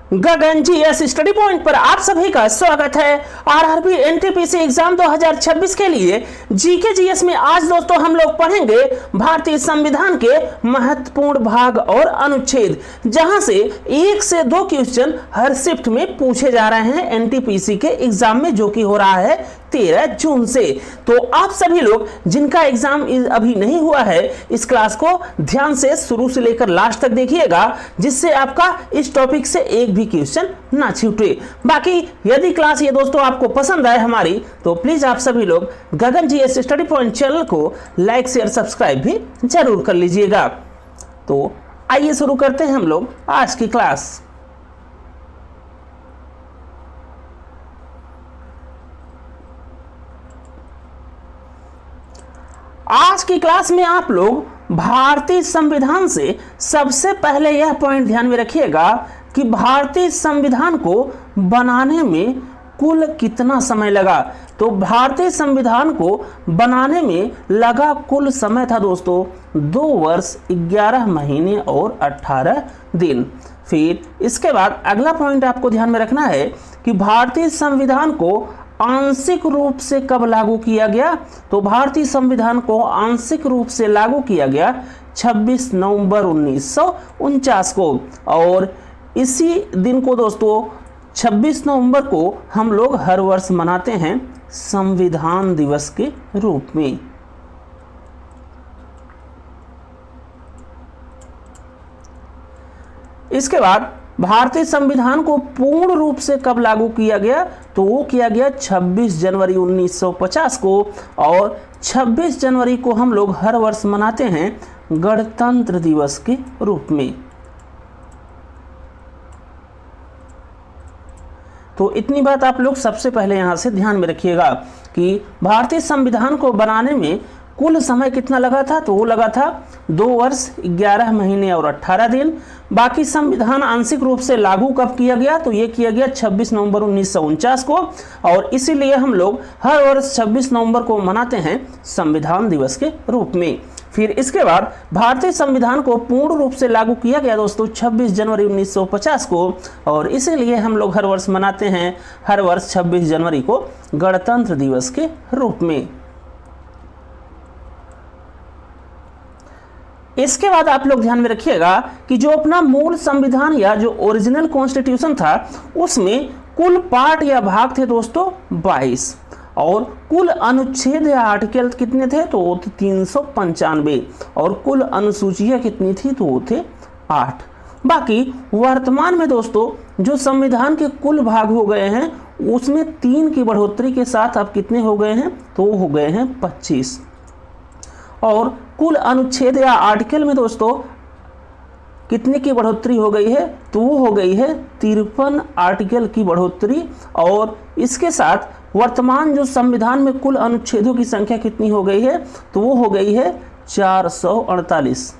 गगन GS study point पर आप सभी का स्वागत है। आरआरबी एनटीपीसी एग्जाम 2026 के लिए जीके जीएस में आज दोस्तों हम लोग पढ़ेंगे भारतीय संविधान के महत्वपूर्ण भाग और अनुच्छेद, जहां से 1 से 2 क्वेश्चन हर शिफ्ट में पूछे जा रहे हैं एनटीपीसी के एग्जाम में, जो कि हो रहा है 13 जून से। तो आप सभी लोग जिनका एग्जाम अभी नहीं हुआ है, इस क्लास को ध्यान से शुरू से लेकर लास्ट तक देखिएगा, जिससे आपका इस टॉपिक से एक भी क्वेश्चन ना छूटे। बाकी यदि क्लास ये दोस्तों आपको पसंद आए हमारी, तो प्लीज आप सभी लोग गगन जीएस स्टडी पॉइंट चैनल को लाइक शेयर सब्सक्राइब भी जरूर कर लीजिएगा। तो आइए शुरू करते हैं हम लोग आज की क्लास। आज की क्लास में आप लोग भारतीय संविधान से सबसे पहले यह पॉइंट ध्यान में रखिएगा कि भारतीय संविधान को बनाने में कुल कितना समय लगा। तो भारतीय संविधान को बनाने में लगा कुल समय था दोस्तों 2 वर्ष 11 महीने और 18 दिन। फिर इसके बाद अगला पॉइंट आपको ध्यान में रखना है कि भारतीय संविधान को आंशिक रूप से कब लागू किया गया। तो भारतीय संविधान को आंशिक रूप से लागू किया गया 26 नवंबर 1949 को, और इसी दिन को दोस्तों 26 नवंबर को हम लोग हर वर्ष मनाते हैं संविधान दिवस के रूप में। इसके बाद भारतीय संविधान को पूर्ण रूप से कब लागू किया गया, तो वो किया गया 26 जनवरी 1950 को, और 26 जनवरी को हम लोग हर वर्ष मनाते हैं गणतंत्र दिवस के रूप में। तो इतनी बात आप लोग सबसे पहले यहां से ध्यान में रखिएगा कि भारतीय संविधान को बनाने में कुल समय कितना लगा था, तो वो लगा था 2 वर्ष 11 महीने और 18 दिन। बाकी संविधान आंशिक रूप से लागू कब किया गया, तो ये किया गया 26 नवंबर 1949 को, और इसीलिए हम लोग हर वर्ष 26 नवंबर को मनाते हैं संविधान दिवस के रूप में। फिर इसके बाद भारतीय संविधान को पूर्ण रूप से लागू किया गया दोस्तों 26 जनवरी 1950 को, और इसीलिए हम लोग हर वर्ष मनाते हैं हर वर्ष 26 जनवरी को गणतंत्र दिवस के रूप में। इसके बाद आप लोग ध्यान में रखिएगा कि जो अपना मूल संविधान या जो ओरिजिनल कॉन्स्टिट्यूशन था, उसमें कुल पार्ट या भाग थे दोस्तों 22, और कुल अनुच्छेद या आर्टिकल कितने थे, तो वो थे 395, और कुल अनुसूचियां कितनी थी, तो वो थे 8। बाकी वर्तमान में दोस्तों जो संविधान के कुल भाग हो गए हैं, उसमें 3 की बढ़ोतरी के साथ अब कितने हो गए हैं, तो वो हो गए हैं 25, और कुल अनुच्छेद या आर्टिकल में दोस्तों कितने की बढ़ोतरी हो गई है, तो वो हो गई है 53 आर्टिकल की बढ़ोतरी, और इसके साथ वर्तमान जो संविधान में कुल अनुच्छेदों की संख्या कितनी हो गई है, तो वो हो गई है 448,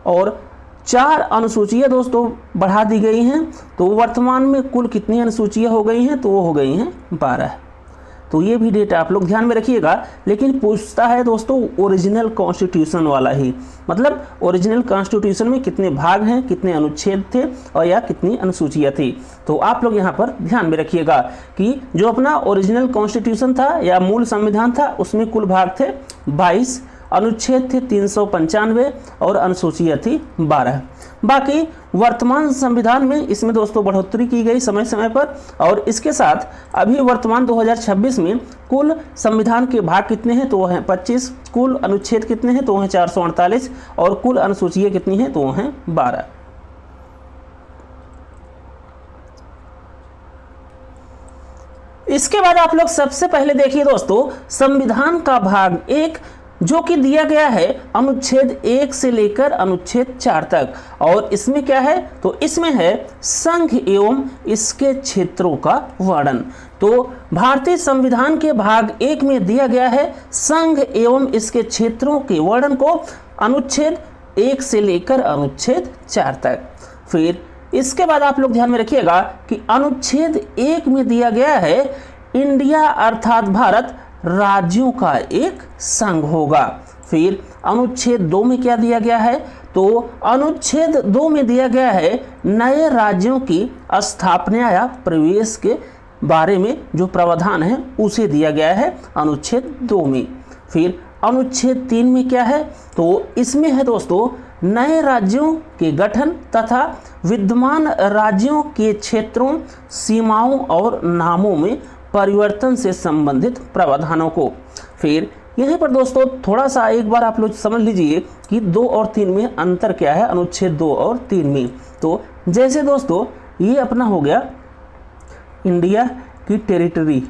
और 4 अनुसूचियां दोस्तों बढ़ा दी गई हैं। तो वर्तमान में कुल कितनी अनुसूचियां हो गई हैं, तो वो हो गई हैं 12। तो ये भी डेटा आप लोग ध्यान में रखिएगा। लेकिन पूछता है दोस्तों ओरिजिनल कॉन्स्टिट्यूशन वाला ही, मतलब ओरिजिनल कॉन्स्टिट्यूशन में कितने भाग हैं, कितने अनुच्छेद थे, और या कितनी अनुसूचियां थी। तो आप लोग यहाँ पर ध्यान में रखिएगा कि जो अपना ओरिजिनल कॉन्स्टिट्यूशन था या मूल संविधान था, उसमें कुल भाग थे 22, अनुच्छेद थे 395, और अनुसूचियां थी 12। बाकी वर्तमान संविधान में इसमें दोस्तों बढ़ोतरी की गई समय समय पर, और इसके साथ अभी वर्तमान 2026 में कुल संविधान के भाग कितने हैं, तो वो हैं 25, कुल अनुच्छेद कितने हैं, तो वो हैं 448, और कुल अनुसूचियां कितनी हैं, तो वो हैं 12। इसके बाद आप लोग सबसे पहले देखिए दोस्तों संविधान का भाग 1, जो कि दिया गया है अनुच्छेद 1 से लेकर अनुच्छेद 4 तक, और इसमें क्या है, तो इसमें है संघ एवं इसके क्षेत्रों का वर्णन। तो भारतीय संविधान के भाग 1 में दिया गया है संघ एवं इसके क्षेत्रों के वर्णन को अनुच्छेद 1 से लेकर अनुच्छेद 4 तक। फिर इसके बाद आप लोग ध्यान में रखिएगा कि अनुच्छेद 1 में दिया गया है इंडिया अर्थात भारत राज्यों का एक संघ होगा। फिर अनुच्छेद 2 में क्या दिया गया है, तो अनुच्छेद 2 में दिया गया है नए राज्यों की स्थापना या प्रवेश के बारे में जो प्रावधान है उसे दिया गया है अनुच्छेद 2 में। फिर अनुच्छेद 3 में क्या है, तो इसमें है दोस्तों नए राज्यों के गठन तथा विद्यमान राज्यों के क्षेत्रों, सीमाओं और नामों में परिवर्तन से संबंधित प्रावधानों को। फिर यहीं पर दोस्तों थोड़ा सा एक बार आप लोग समझ लीजिए कि 2 और 3 में अंतर क्या है अनुच्छेद 2 और 3 में। तो जैसे दोस्तों ये अपना हो गया इंडिया की टेरिटरी,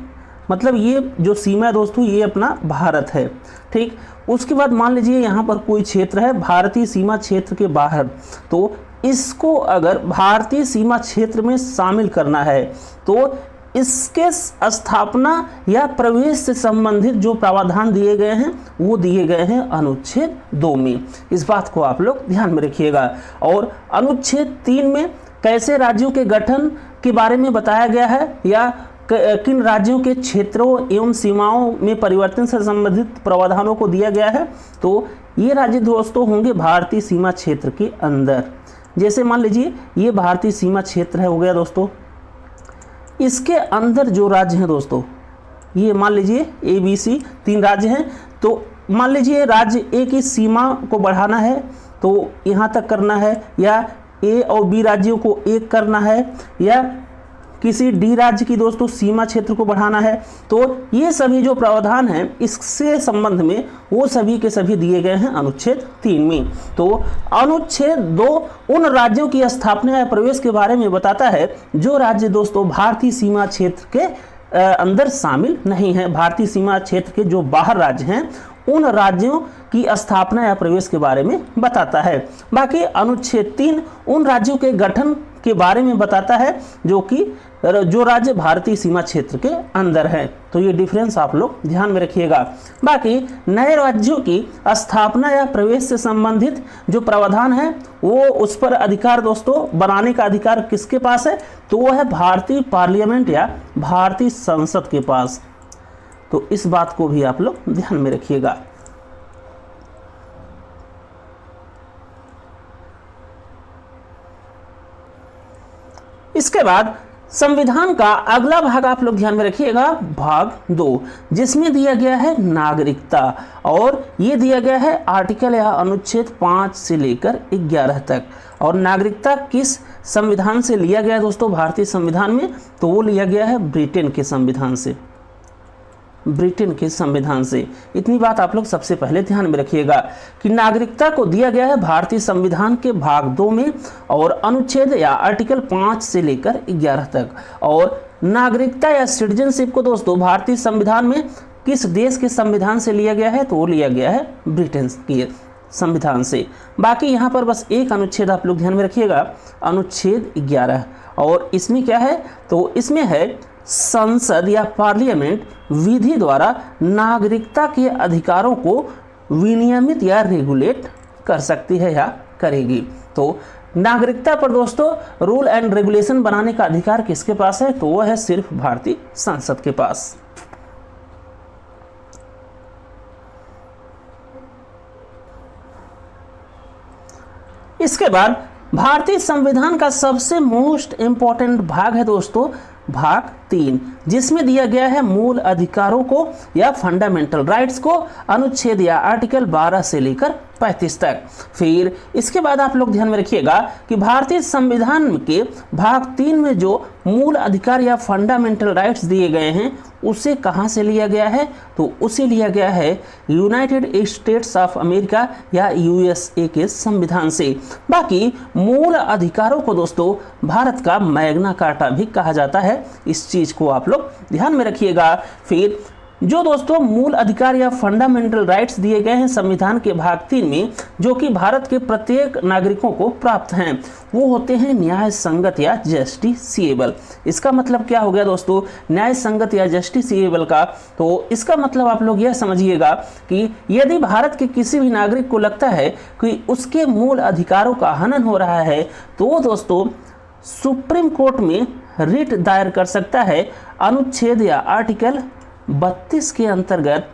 मतलब ये जो सीमा है दोस्तों ये अपना भारत है, ठीक। उसके बाद मान लीजिए यहाँ पर कोई क्षेत्र है भारतीय सीमा क्षेत्र के बाहर, तो इसको अगर भारतीय सीमा क्षेत्र में शामिल करना है तो इसके स्थापना या प्रवेश से संबंधित जो प्रावधान दिए गए हैं वो दिए गए हैं अनुच्छेद 2 में। इस बात को आप लोग ध्यान में रखिएगा। और अनुच्छेद 3 में कैसे राज्यों के गठन के बारे में बताया गया है या किन राज्यों के क्षेत्रों एवं सीमाओं में परिवर्तन से संबंधित प्रावधानों को दिया गया है, तो ये राज्य दोस्तों होंगे भारतीय सीमा क्षेत्र के अंदर। जैसे मान लीजिए ये भारतीय सीमा क्षेत्र है हो गया दोस्तों, इसके अंदर जो राज्य हैं दोस्तों ये मान लीजिए ABC 3 राज्य हैं, तो मान लीजिए राज्य A की सीमा को बढ़ाना है तो यहाँ तक करना है, या A और B राज्यों को एक करना है, या किसी D राज्य की दोस्तों सीमा क्षेत्र को बढ़ाना है, तो ये सभी जो प्रावधान हैं इससे संबंध में वो सभी के सभी दिए गए हैं अनुच्छेद 3 में। तो अनुच्छेद 2 उन राज्यों की स्थापना या प्रवेश के बारे में बताता है जो राज्य दोस्तों भारतीय सीमा क्षेत्र के अंदर शामिल नहीं है। भारतीय सीमा क्षेत्र के जो बाहर राज्य हैं उन राज्यों की स्थापना या प्रवेश के बारे में बताता है। बाकी अनुच्छेद 3 उन राज्यों के गठन के बारे में बताता है जो राज्य भारतीय सीमा क्षेत्र के अंदर है। तो ये डिफरेंस आप लोग ध्यान में रखिएगा। बाकी नए राज्यों की स्थापना या प्रवेश से संबंधित जो प्रावधान है वो उस पर अधिकार दोस्तों बनाने का अधिकार किसके पास है, तो वो है भारतीय पार्लियामेंट या भारतीय संसद के पास। तो इस बात को भी आप लोग ध्यान में रखिएगा। इसके बाद संविधान का अगला भाग आप लोग ध्यान में रखिएगा, भाग 2, जिसमें दिया गया है नागरिकता, और ये दिया गया है आर्टिकल या अनुच्छेद 5 से लेकर 11 तक। और नागरिकता किस संविधान से लिया गया है दोस्तों भारतीय संविधान में, तो वो लिया गया है ब्रिटेन के संविधान से, ब्रिटेन के संविधान से। इतनी बात आप लोग सबसे पहले ध्यान में रखिएगा कि नागरिकता को दिया गया है भारतीय संविधान के भाग 2 में और अनुच्छेद या आर्टिकल 5 से लेकर 11 तक। और नागरिकता या सिटीजनशिप को दोस्तों भारतीय संविधान में किस देश के संविधान से लिया गया है, तो वो लिया गया है ब्रिटेन के संविधान से। बाकी यहाँ पर बस एक अनुच्छेद आप लोग ध्यान में रखिएगा, अनुच्छेद 11, और इसमें क्या है, तो इसमें है संसद या पार्लियामेंट विधि द्वारा नागरिकता के अधिकारों को विनियमित या रेगुलेट कर सकती है या करेगी। तो नागरिकता पर दोस्तों रूल एंड रेगुलेशन बनाने का अधिकार किसके पास है, तो वह है सिर्फ भारतीय संसद के पास। इसके बाद भारतीय संविधान का सबसे मोस्ट इंपॉर्टेंट भाग है दोस्तों भाग 3, जिसमें दिया गया है मूल अधिकारों को या फंडामेंटल राइट्स को, अनुच्छेद या आर्टिकल 12 से लेकर 35 तक। फिर इसके बाद आप लोग ध्यान में रखिएगा कि भारतीय संविधान के भाग 3 में जो मूल अधिकार या फंडामेंटल राइट्स दिए गए हैं उसे कहाँ से लिया गया है, तो उसे लिया गया है यूनाइटेड स्टेट्स ऑफ अमेरिका या USA के संविधान से। बाकी मूल अधिकारों को दोस्तों भारत का मैग्ना कार्टा भी कहा जाता है, इस चीज़ को आप लोग ध्यान में रखिएगा। फिर जो दोस्तों मूल अधिकार या फंडामेंटल राइट्स दिए गए हैं संविधान के भाग 3 में, जो कि भारत के प्रत्येक नागरिकों को प्राप्त हैं, वो होते हैं न्याय संगत या जस्टिसिएबल। इसका मतलब क्या हो गया दोस्तों, न्याय संगत या जस्टिसिएबल का, तो इसका मतलब आप लोग यह समझिएगा कि यदि भारत के किसी भी नागरिक को लगता है कि उसके मूल अधिकारों का हनन हो रहा है, तो दोस्तों सुप्रीम कोर्ट में रिट दायर कर सकता है अनुच्छेद या आर्टिकल 32 के अंतर्गत,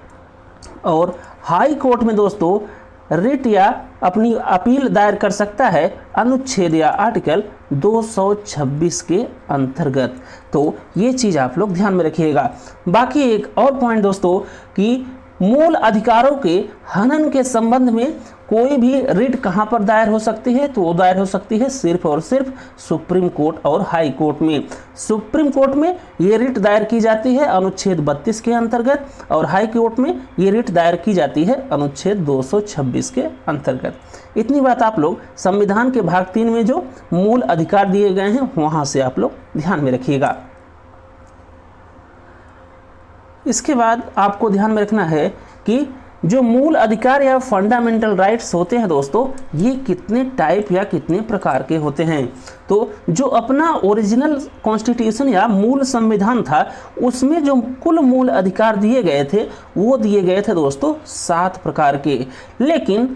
और हाई कोर्ट में दोस्तों रिट या अपनी अपील दायर कर सकता है अनुच्छेद या आर्टिकल 226 के अंतर्गत। तो ये चीज़ आप लोग ध्यान में रखिएगा। बाकी एक और पॉइंट दोस्तों कि मूल अधिकारों के हनन के संबंध में कोई भी रिट कहाँ पर दायर हो सकती है, तो वो दायर हो सकती है सिर्फ और सिर्फ सुप्रीम कोर्ट और हाई कोर्ट में। सुप्रीम कोर्ट में ये रिट दायर की जाती है अनुच्छेद 32 के अंतर्गत, और हाई कोर्ट में ये रिट दायर की जाती है अनुच्छेद 226 के अंतर्गत। इतनी बात आप लोग संविधान के भाग 3 में जो मूल अधिकार दिए गए हैं वहाँ से आप लोग ध्यान में रखिएगा। इसके बाद आपको ध्यान में रखना है कि जो मूल अधिकार या फंडामेंटल राइट्स होते हैं दोस्तों, ये कितने टाइप या कितने प्रकार के होते हैं। तो जो अपना ओरिजिनल कॉन्स्टिट्यूशन या मूल संविधान था उसमें जो कुल मूल अधिकार दिए गए थे वो दिए गए थे दोस्तों 7 प्रकार के। लेकिन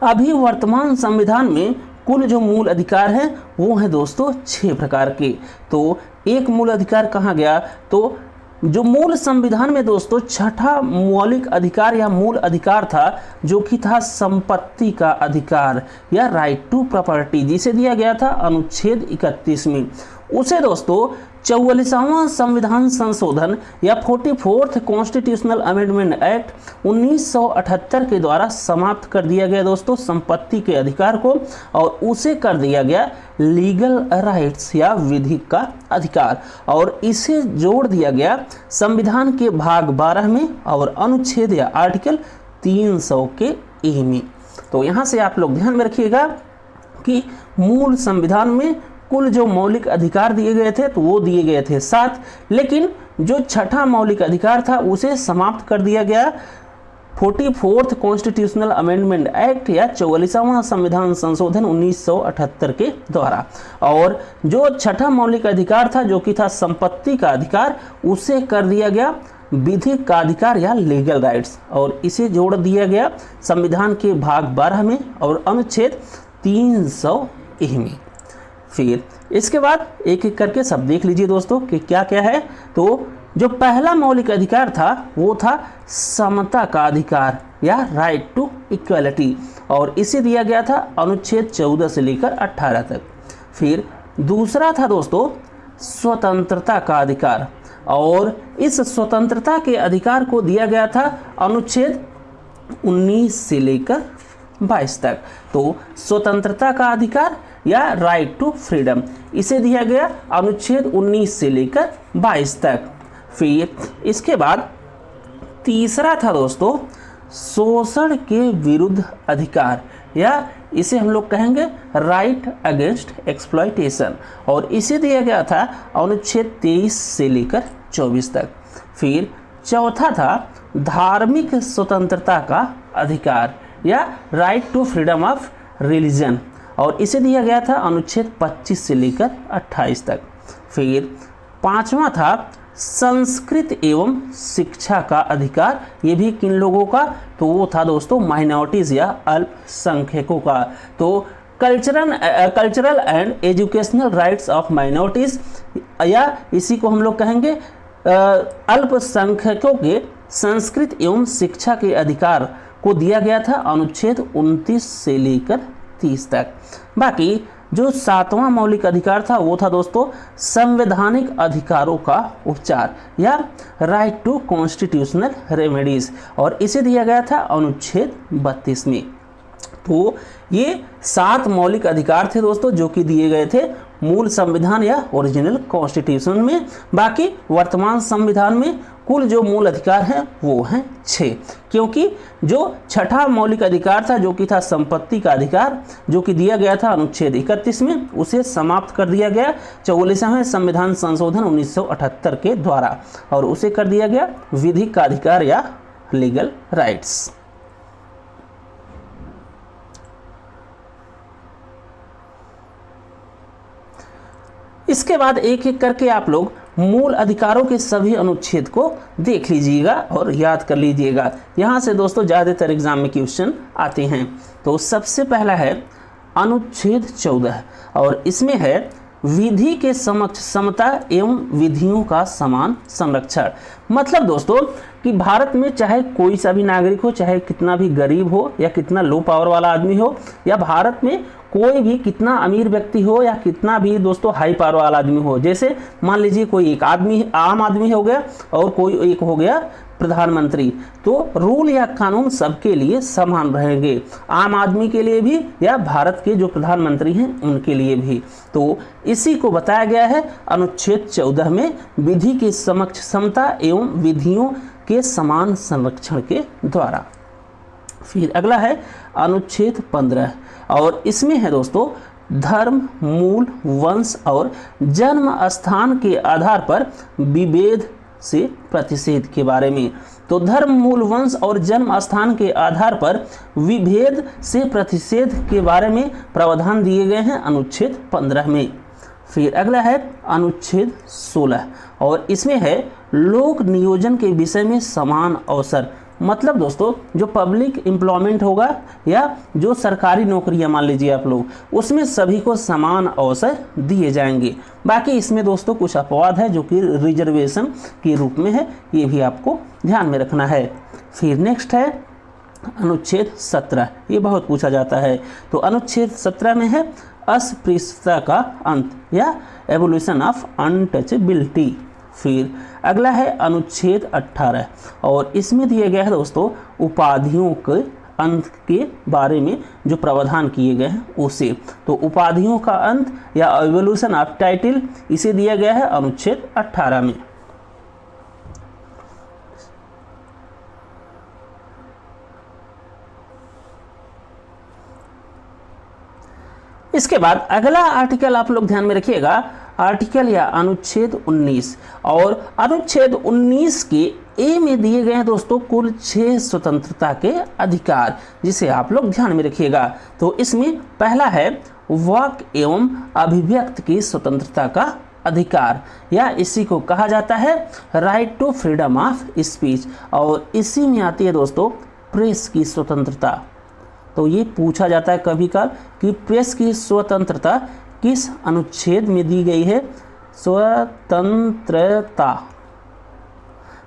अभी वर्तमान संविधान में कुल जो मूल अधिकार हैं वो हैं दोस्तों 6 प्रकार के। तो एक मूल अधिकार कहाँ गया, तो जो मूल संविधान में दोस्तों छठा मौलिक अधिकार या मूल अधिकार था जो कि था संपत्ति का अधिकार या राइट टू प्रॉपर्टी, जिसे दिया गया था अनुच्छेद 31 में, उसे दोस्तों 44वां संविधान संशोधन या 44th कॉन्स्टिट्यूशनल अमेंडमेंट एक्ट 1978 के द्वारा समाप्त कर दिया गया दोस्तों संपत्ति के अधिकार को, और उसे कर दिया गया लीगल राइट्स या विधिक का अधिकार, और इसे जोड़ दिया गया संविधान के भाग 12 में और अनुच्छेद या आर्टिकल 300 के ए में। तो यहाँ से आप लोग ध्यान में रखिएगा कि मूल संविधान में कुल जो मौलिक अधिकार दिए गए थे तो वो दिए गए थे 7, लेकिन जो छठा मौलिक अधिकार था उसे समाप्त कर दिया गया 44th कॉन्स्टिट्यूशनल अमेंडमेंट एक्ट या 44वां संविधान संशोधन 1978 के द्वारा, और जो छठा मौलिक अधिकार था जो कि था संपत्ति का अधिकार, उसे कर दिया गया विधिक का अधिकार या लीगल राइट्स, और इसे जोड़ दिया गया संविधान के भाग 12 में और अनुच्छेद 300 ए में। फिर इसके बाद एक एक करके सब देख लीजिए दोस्तों कि क्या क्या है। तो जो पहला मौलिक अधिकार था वो था समता का अधिकार या राइट टू इक्वलिटी, और इसे दिया गया था अनुच्छेद 14 से लेकर 18 तक। फिर दूसरा था दोस्तों स्वतंत्रता का अधिकार, और इस स्वतंत्रता के अधिकार को दिया गया था अनुच्छेद 19 से लेकर 22 तक। तो स्वतंत्रता का अधिकार या राइट टू फ्रीडम, इसे दिया गया अनुच्छेद 19 से लेकर 22 तक। फिर इसके बाद तीसरा था दोस्तों शोषण के विरुद्ध अधिकार, या इसे हम लोग कहेंगे राइट अगेंस्ट एक्सप्लॉयटेशन, और इसे दिया गया था अनुच्छेद 23 से लेकर 24 तक। फिर चौथा था धार्मिक स्वतंत्रता का अधिकार या right to freedom of religion, और इसे दिया गया था अनुच्छेद 25 से लेकर 28 तक। फिर पांचवा था संस्कृत एवं शिक्षा का अधिकार, ये भी किन लोगों का, तो वो था दोस्तों माइनॉरिटीज़ या अल्पसंख्यकों का। तो cultural and educational rights of minorities, या इसी को हम लोग कहेंगे अल्पसंख्यकों के संस्कृत एवं शिक्षा के अधिकार को दिया गया था अनुच्छेद 29 से लेकर 30 तक। बाकी जो 7वां मौलिक अधिकार था वो था दोस्तों संवैधानिक अधिकारों का उपचार या राइट टू कॉन्स्टिट्यूशनल रेमेडीज, और इसे दिया गया था अनुच्छेद 32 में। तो ये 7 मौलिक अधिकार थे दोस्तों जो कि दिए गए थे मूल संविधान या ओरिजिनल कॉन्स्टिट्यूशन में। बाकी वर्तमान संविधान में कुल जो मूल अधिकार हैं वो हैं 6, क्योंकि जो छठा मौलिक अधिकार था जो कि था संपत्ति का अधिकार, जो कि दिया गया था अनुच्छेद 31 में, उसे समाप्त कर दिया गया 44वें संविधान संशोधन 1978 के द्वारा, और उसे कर दिया गया विधिक का अधिकार या लीगल राइट्स। इसके बाद एक एक करके आप लोग मूल अधिकारों के सभी अनुच्छेद को देख लीजिएगा और याद कर लीजिएगा। यहाँ से दोस्तों ज़्यादातर एग्जाम में क्वेश्चन आते हैं। तो सबसे पहला है अनुच्छेद 14, और इसमें है विधि के समक्ष समता एवं विधियों का समान संरक्षण। मतलब दोस्तों कि भारत में चाहे कोई सा भी नागरिक हो, चाहे कितना भी गरीब हो या कितना लो पावर वाला आदमी हो, या भारत में कोई भी कितना अमीर व्यक्ति हो या कितना भी दोस्तों हाई पावर वाला आदमी हो, जैसे मान लीजिए कोई एक आदमी आम आदमी हो गया और कोई एक हो गया प्रधानमंत्री, तो रूल या कानून सबके लिए समान रहेंगे, आम आदमी के लिए भी या भारत के जो प्रधानमंत्री हैं उनके लिए भी। तो इसी को बताया गया है अनुच्छेद 14 में, विधि के समक्ष समता एवं विधियों के समान संरक्षण के द्वारा। फिर अगला है अनुच्छेद 15 और इसमें है दोस्तों धर्म, मूल, वंश और जन्म स्थान के आधार पर विभेद से प्रतिषेध के बारे में। तो धर्म, मूल, वंश और जन्म स्थान के आधार पर विभेद से प्रतिषेध के बारे में प्रावधान दिए गए हैं अनुच्छेद 15 में। फिर अगला है अनुच्छेद 16 और इसमें है लोक नियोजन के विषय में समान अवसर। मतलब दोस्तों जो पब्लिक एम्प्लॉयमेंट होगा या जो सरकारी नौकरियां मान लीजिए आप लोग, उसमें सभी को समान अवसर दिए जाएंगे। बाकी इसमें दोस्तों कुछ अपवाद है जो कि रिजर्वेशन के रूप में है, ये भी आपको ध्यान में रखना है। फिर नेक्स्ट है अनुच्छेद 17, ये बहुत पूछा जाता है। तो अनुच्छेद 17 में है अस्पृश्यता का अंत या एवोल्यूशन ऑफ अनटचेबिलिटी। फिर अगला है अनुच्छेद 18 और इसमें दिए गए हैं दोस्तों उपाधियों के अंत के बारे में जो प्रावधान किए गए हैं उसे। तो उपाधियों का अंत या एवोल्यूशन ऑफ टाइटल, इसे दिया गया है अनुच्छेद 18 में। इसके बाद अगला आर्टिकल आप लोग ध्यान में रखिएगा, आर्टिकल या अनुच्छेद 19 और अनुच्छेद 19 के ए में दिए गए हैं दोस्तों कुल 6 स्वतंत्रता के अधिकार, जिसे आप लोग ध्यान में रखिएगा। तो इसमें पहला है वाक एवं अभिव्यक्ति की स्वतंत्रता का अधिकार, या इसी को कहा जाता है right to freedom of speech, और इसी में आती है दोस्तों प्रेस की स्वतंत्रता। तो ये पूछा जाता है कभी कभार कि प्रेस की स्वतंत्रता किस अनुच्छेद में दी गई है? स्वतंत्रता।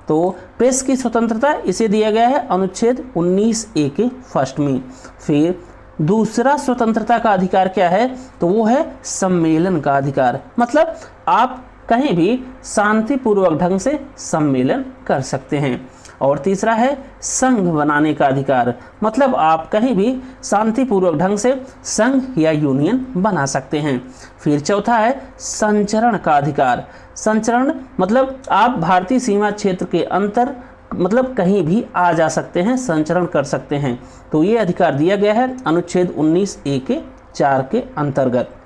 तो प्रेस की स्वतंत्रता इसे दिया गया है अनुच्छेद 19A के फर्स्ट में। फिर दूसरा स्वतंत्रता का अधिकार क्या है? तो वो है सम्मेलन का अधिकार, मतलब आप कहीं भी शांतिपूर्वक ढंग से सम्मेलन कर सकते हैं। और तीसरा है संघ बनाने का अधिकार, मतलब आप कहीं भी शांतिपूर्वक ढंग से संघ या यूनियन बना सकते हैं। फिर चौथा है संचरण का अधिकार। संचरण मतलब आप भारतीय सीमा क्षेत्र के अंतर मतलब कहीं भी आ जा सकते हैं, संचरण कर सकते हैं। तो ये अधिकार दिया गया है अनुच्छेद 19A के 4 के अंतर्गत।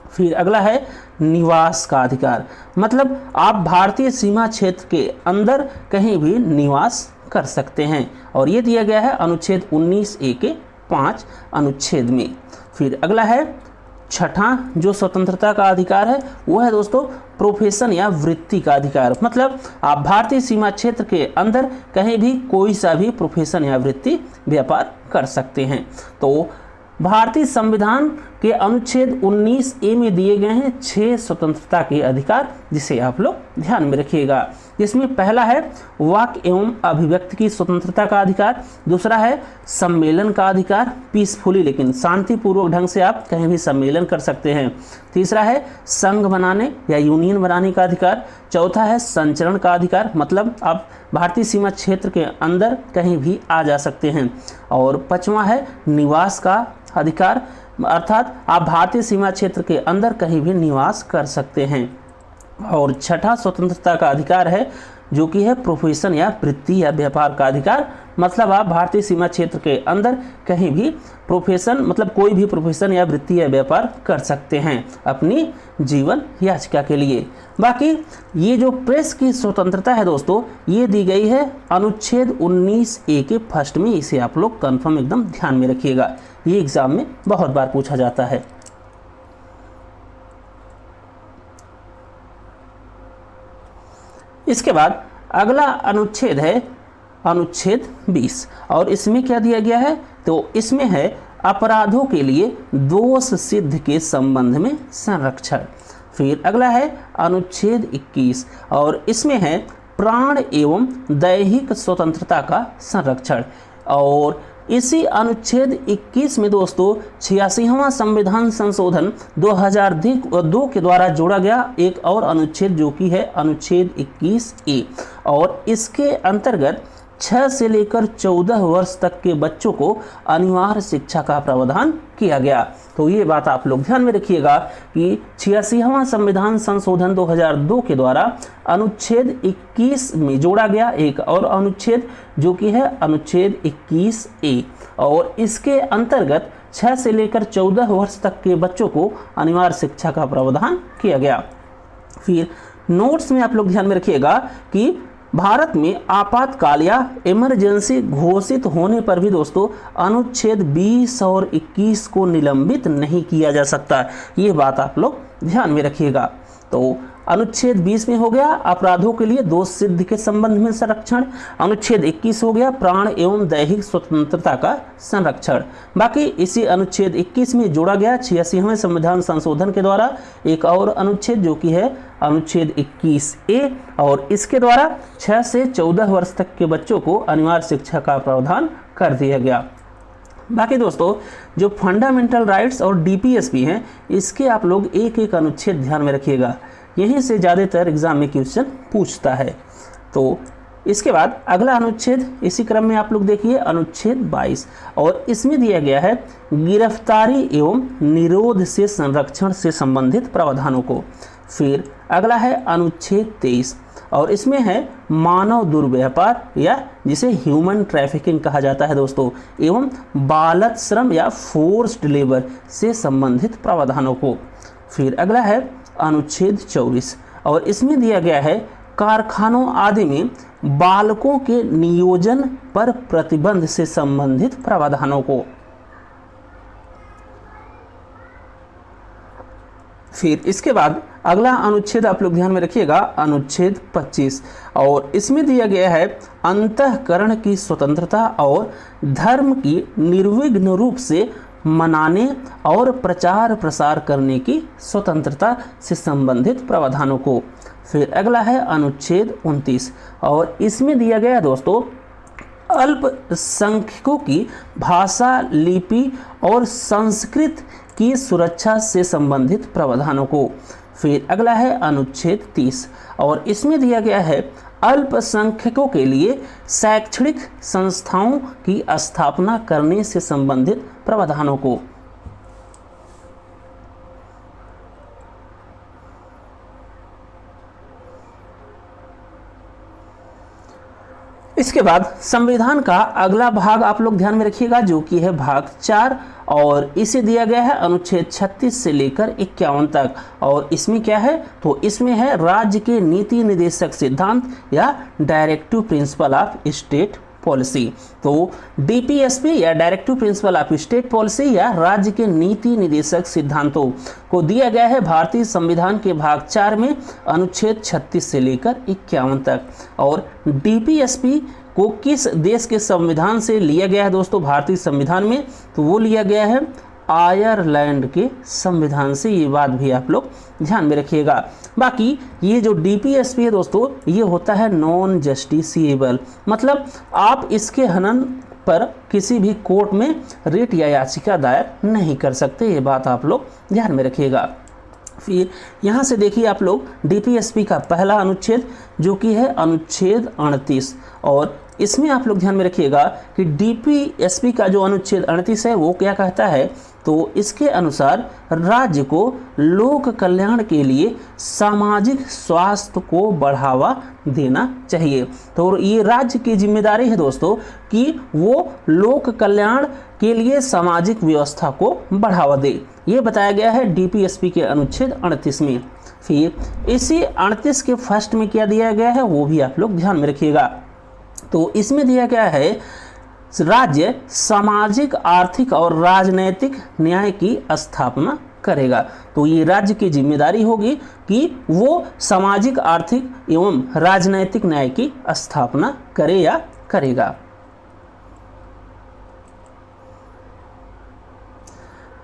फिर अगला है निवास का अधिकार, मतलब आप भारतीय सीमा क्षेत्र के अंदर कहीं भी निवास कर सकते हैं, और ये दिया गया है अनुच्छेद 19A के 5 अनुच्छेद में। फिर अगला है छठा जो स्वतंत्रता का अधिकार है वो है दोस्तों प्रोफेशन या वृत्ति का अधिकार, मतलब आप भारतीय सीमा क्षेत्र के अंदर कहीं भी कोई सा भी प्रोफेशन या वृत्ति व्यापार कर सकते हैं। तो भारतीय संविधान के अनुच्छेद 19A में दिए गए हैं 6 स्वतंत्रता के अधिकार, जिसे आप लोग ध्यान में रखिएगा। जिसमें पहला है वाक एवं अभिव्यक्ति की स्वतंत्रता का अधिकार, दूसरा है सम्मेलन का अधिकार, पीसफुली लेकिन शांतिपूर्वक ढंग से आप कहीं भी सम्मेलन कर सकते हैं। तीसरा है संघ बनाने या यूनियन बनाने का अधिकार, चौथा है संचरण का अधिकार, मतलब आप भारतीय सीमा क्षेत्र के अंदर कहीं भी आ जा सकते हैं, और पांचवा है निवास का अधिकार, अर्थात आप भारतीय सीमा क्षेत्र के अंदर कहीं भी निवास कर सकते हैं। और छठा स्वतंत्रता का अधिकार है जो कि है प्रोफेशन या वृत्ति या व्यापार का अधिकार, मतलब आप भारतीय सीमा क्षेत्र के अंदर कहीं भी प्रोफेशन मतलब कोई भी प्रोफेशन या वृत्ति या व्यापार कर सकते हैं अपनी जीवन याचिका के लिए। बाकी ये जो प्रेस की स्वतंत्रता है दोस्तों, ये दी गई है अनुच्छेद 19A के फर्स्ट में, इसे आप लोग कंफर्म एकदम ध्यान में रखिएगा, ये एग्जाम में बहुत बार पूछा जाता है। इसके बाद अगला अनुच्छेद है अनुच्छेद 20, और इसमें क्या दिया गया है? तो इसमें है अपराधों के लिए दोष सिद्ध के संबंध में संरक्षण। फिर अगला है अनुच्छेद 21 और इसमें है प्राण एवं दैहिक स्वतंत्रता का संरक्षण। और इसी अनुच्छेद 21 में दोस्तों 86वां संविधान संशोधन 2002 के द्वारा जोड़ा गया एक और अनुच्छेद जो कि है अनुच्छेद 21A और इसके अंतर्गत 6 से लेकर 14 वर्ष तक के बच्चों को अनिवार्य शिक्षा का प्रावधान किया गया। तो ये बात आप लोग ध्यान में रखिएगा कि 86वां संविधान संशोधन 2002 के द्वारा अनुच्छेद 21 में जोड़ा गया एक और अनुच्छेद जो कि है अनुच्छेद 21A और इसके अंतर्गत 6 से लेकर 14 वर्ष तक के बच्चों को अनिवार्य शिक्षा का प्रावधान किया गया। फिर नोट्स में आप लोग ध्यान में रखिएगा कि भारत में आपातकाल या इमरजेंसी घोषित होने पर भी दोस्तों अनुच्छेद 20 और 21 को निलंबित नहीं किया जा सकता। ये बात आप लोग ध्यान में रखिएगा। तो अनुच्छेद 20 में हो गया अपराधों के लिए दोष सिद्ध के संबंध में संरक्षण, अनुच्छेद 21 हो गया प्राण एवं दैहिक स्वतंत्रता का संरक्षण। बाकी इसी अनुच्छेद 21 में जोड़ा गया 86वें संविधान संशोधन के द्वारा एक और अनुच्छेद जो कि है अनुच्छेद 21A और इसके द्वारा 6 से 14 वर्ष तक के बच्चों को अनिवार्य शिक्षा का प्रावधान कर दिया गया। बाकी दोस्तों जो फंडामेंटल राइट्स और DPSP हैं इसके आप लोग एक एक अनुच्छेद ध्यान में रखिएगा, यहीं से ज़्यादातर एग्जाम में क्वेश्चन पूछता है। तो इसके बाद अगला अनुच्छेद इसी क्रम में आप लोग देखिए अनुच्छेद 22 और इसमें दिया गया है गिरफ्तारी एवं निरोध से संरक्षण से संबंधित प्रावधानों को। फिर अगला है अनुच्छेद 23 और इसमें है मानव दुर्व्यापार या जिसे ह्यूमन ट्रैफिकिंग कहा जाता है दोस्तों एवं बालक श्रम या फोर्स्ड लेबर से संबंधित प्रावधानों को। फिर अगला है अनुच्छेद 24 और इसमें दिया गया है कारखानों आदि में बालकों के नियोजन पर प्रतिबंध से संबंधित प्रावधानों को। फिर इसके बाद अगला अनुच्छेद आप लोग ध्यान में रखिएगा अनुच्छेद 25 और इसमें दिया गया है अंतःकरण की स्वतंत्रता और धर्म की निर्विघ्न रूप से मनाने और प्रचार प्रसार करने की स्वतंत्रता से संबंधित प्रावधानों को। फिर अगला है अनुच्छेद 29 और इसमें दिया गया दोस्तों अल्पसंख्यकों की भाषा लिपि और संस्कृत की सुरक्षा से संबंधित प्रावधानों को। फिर अगला है अनुच्छेद 30 और इसमें दिया गया है अल्पसंख्यकों के लिए शैक्षणिक संस्थाओं की स्थापना करने से संबंधित प्रावधानों को। इसके बाद संविधान का अगला भाग आप लोग ध्यान में रखिएगा जो कि है भाग 4 और इसे दिया गया है अनुच्छेद 36 से लेकर 51 तक और इसमें क्या है तो इसमें है राज्य के नीति निर्देशक सिद्धांत या directive principle of state policy. तो DPSP या directive principle of state policy या राज्य के नीति निर्देशक सिद्धांतों को दिया गया है भारतीय संविधान के भाग 4 में अनुच्छेद 36 से लेकर 51 तक। और DPSP को किस देश के संविधान से लिया गया है दोस्तों भारतीय संविधान में, तो वो लिया गया है आयरलैंड के संविधान से। ये बात भी आप लोग ध्यान में रखिएगा। बाकी ये जो DPSP है दोस्तों ये होता है नॉन जस्टिसिएबल, मतलब आप इसके हनन पर किसी भी कोर्ट में रिट या याचिका दायर नहीं कर सकते। ये बात आप लोग ध्यान में रखिएगा। फिर यहाँ से देखिए आप लोग DPSP का पहला अनुच्छेद जो कि है अनुच्छेद 38 और इसमें आप लोग ध्यान में रखिएगा कि DPSP का जो अनुच्छेद 38 है वो क्या कहता है, तो इसके अनुसार राज्य को लोक कल्याण के लिए सामाजिक स्वास्थ्य को बढ़ावा देना चाहिए। तो ये राज्य की जिम्मेदारी है दोस्तों कि वो लोक कल्याण के लिए सामाजिक व्यवस्था को बढ़ावा दे। ये बताया गया है DPSP के अनुच्छेद 38 में। फिर इसी 38 के फर्स्ट में क्या दिया गया है वो भी आप लोग ध्यान में रखिएगा। तो इसमें दिया गया है राज्य सामाजिक आर्थिक और राजनैतिक न्याय की स्थापना करेगा। तो ये राज्य की जिम्मेदारी होगी कि वो सामाजिक आर्थिक एवं राजनैतिक न्याय की स्थापना करे या करेगा।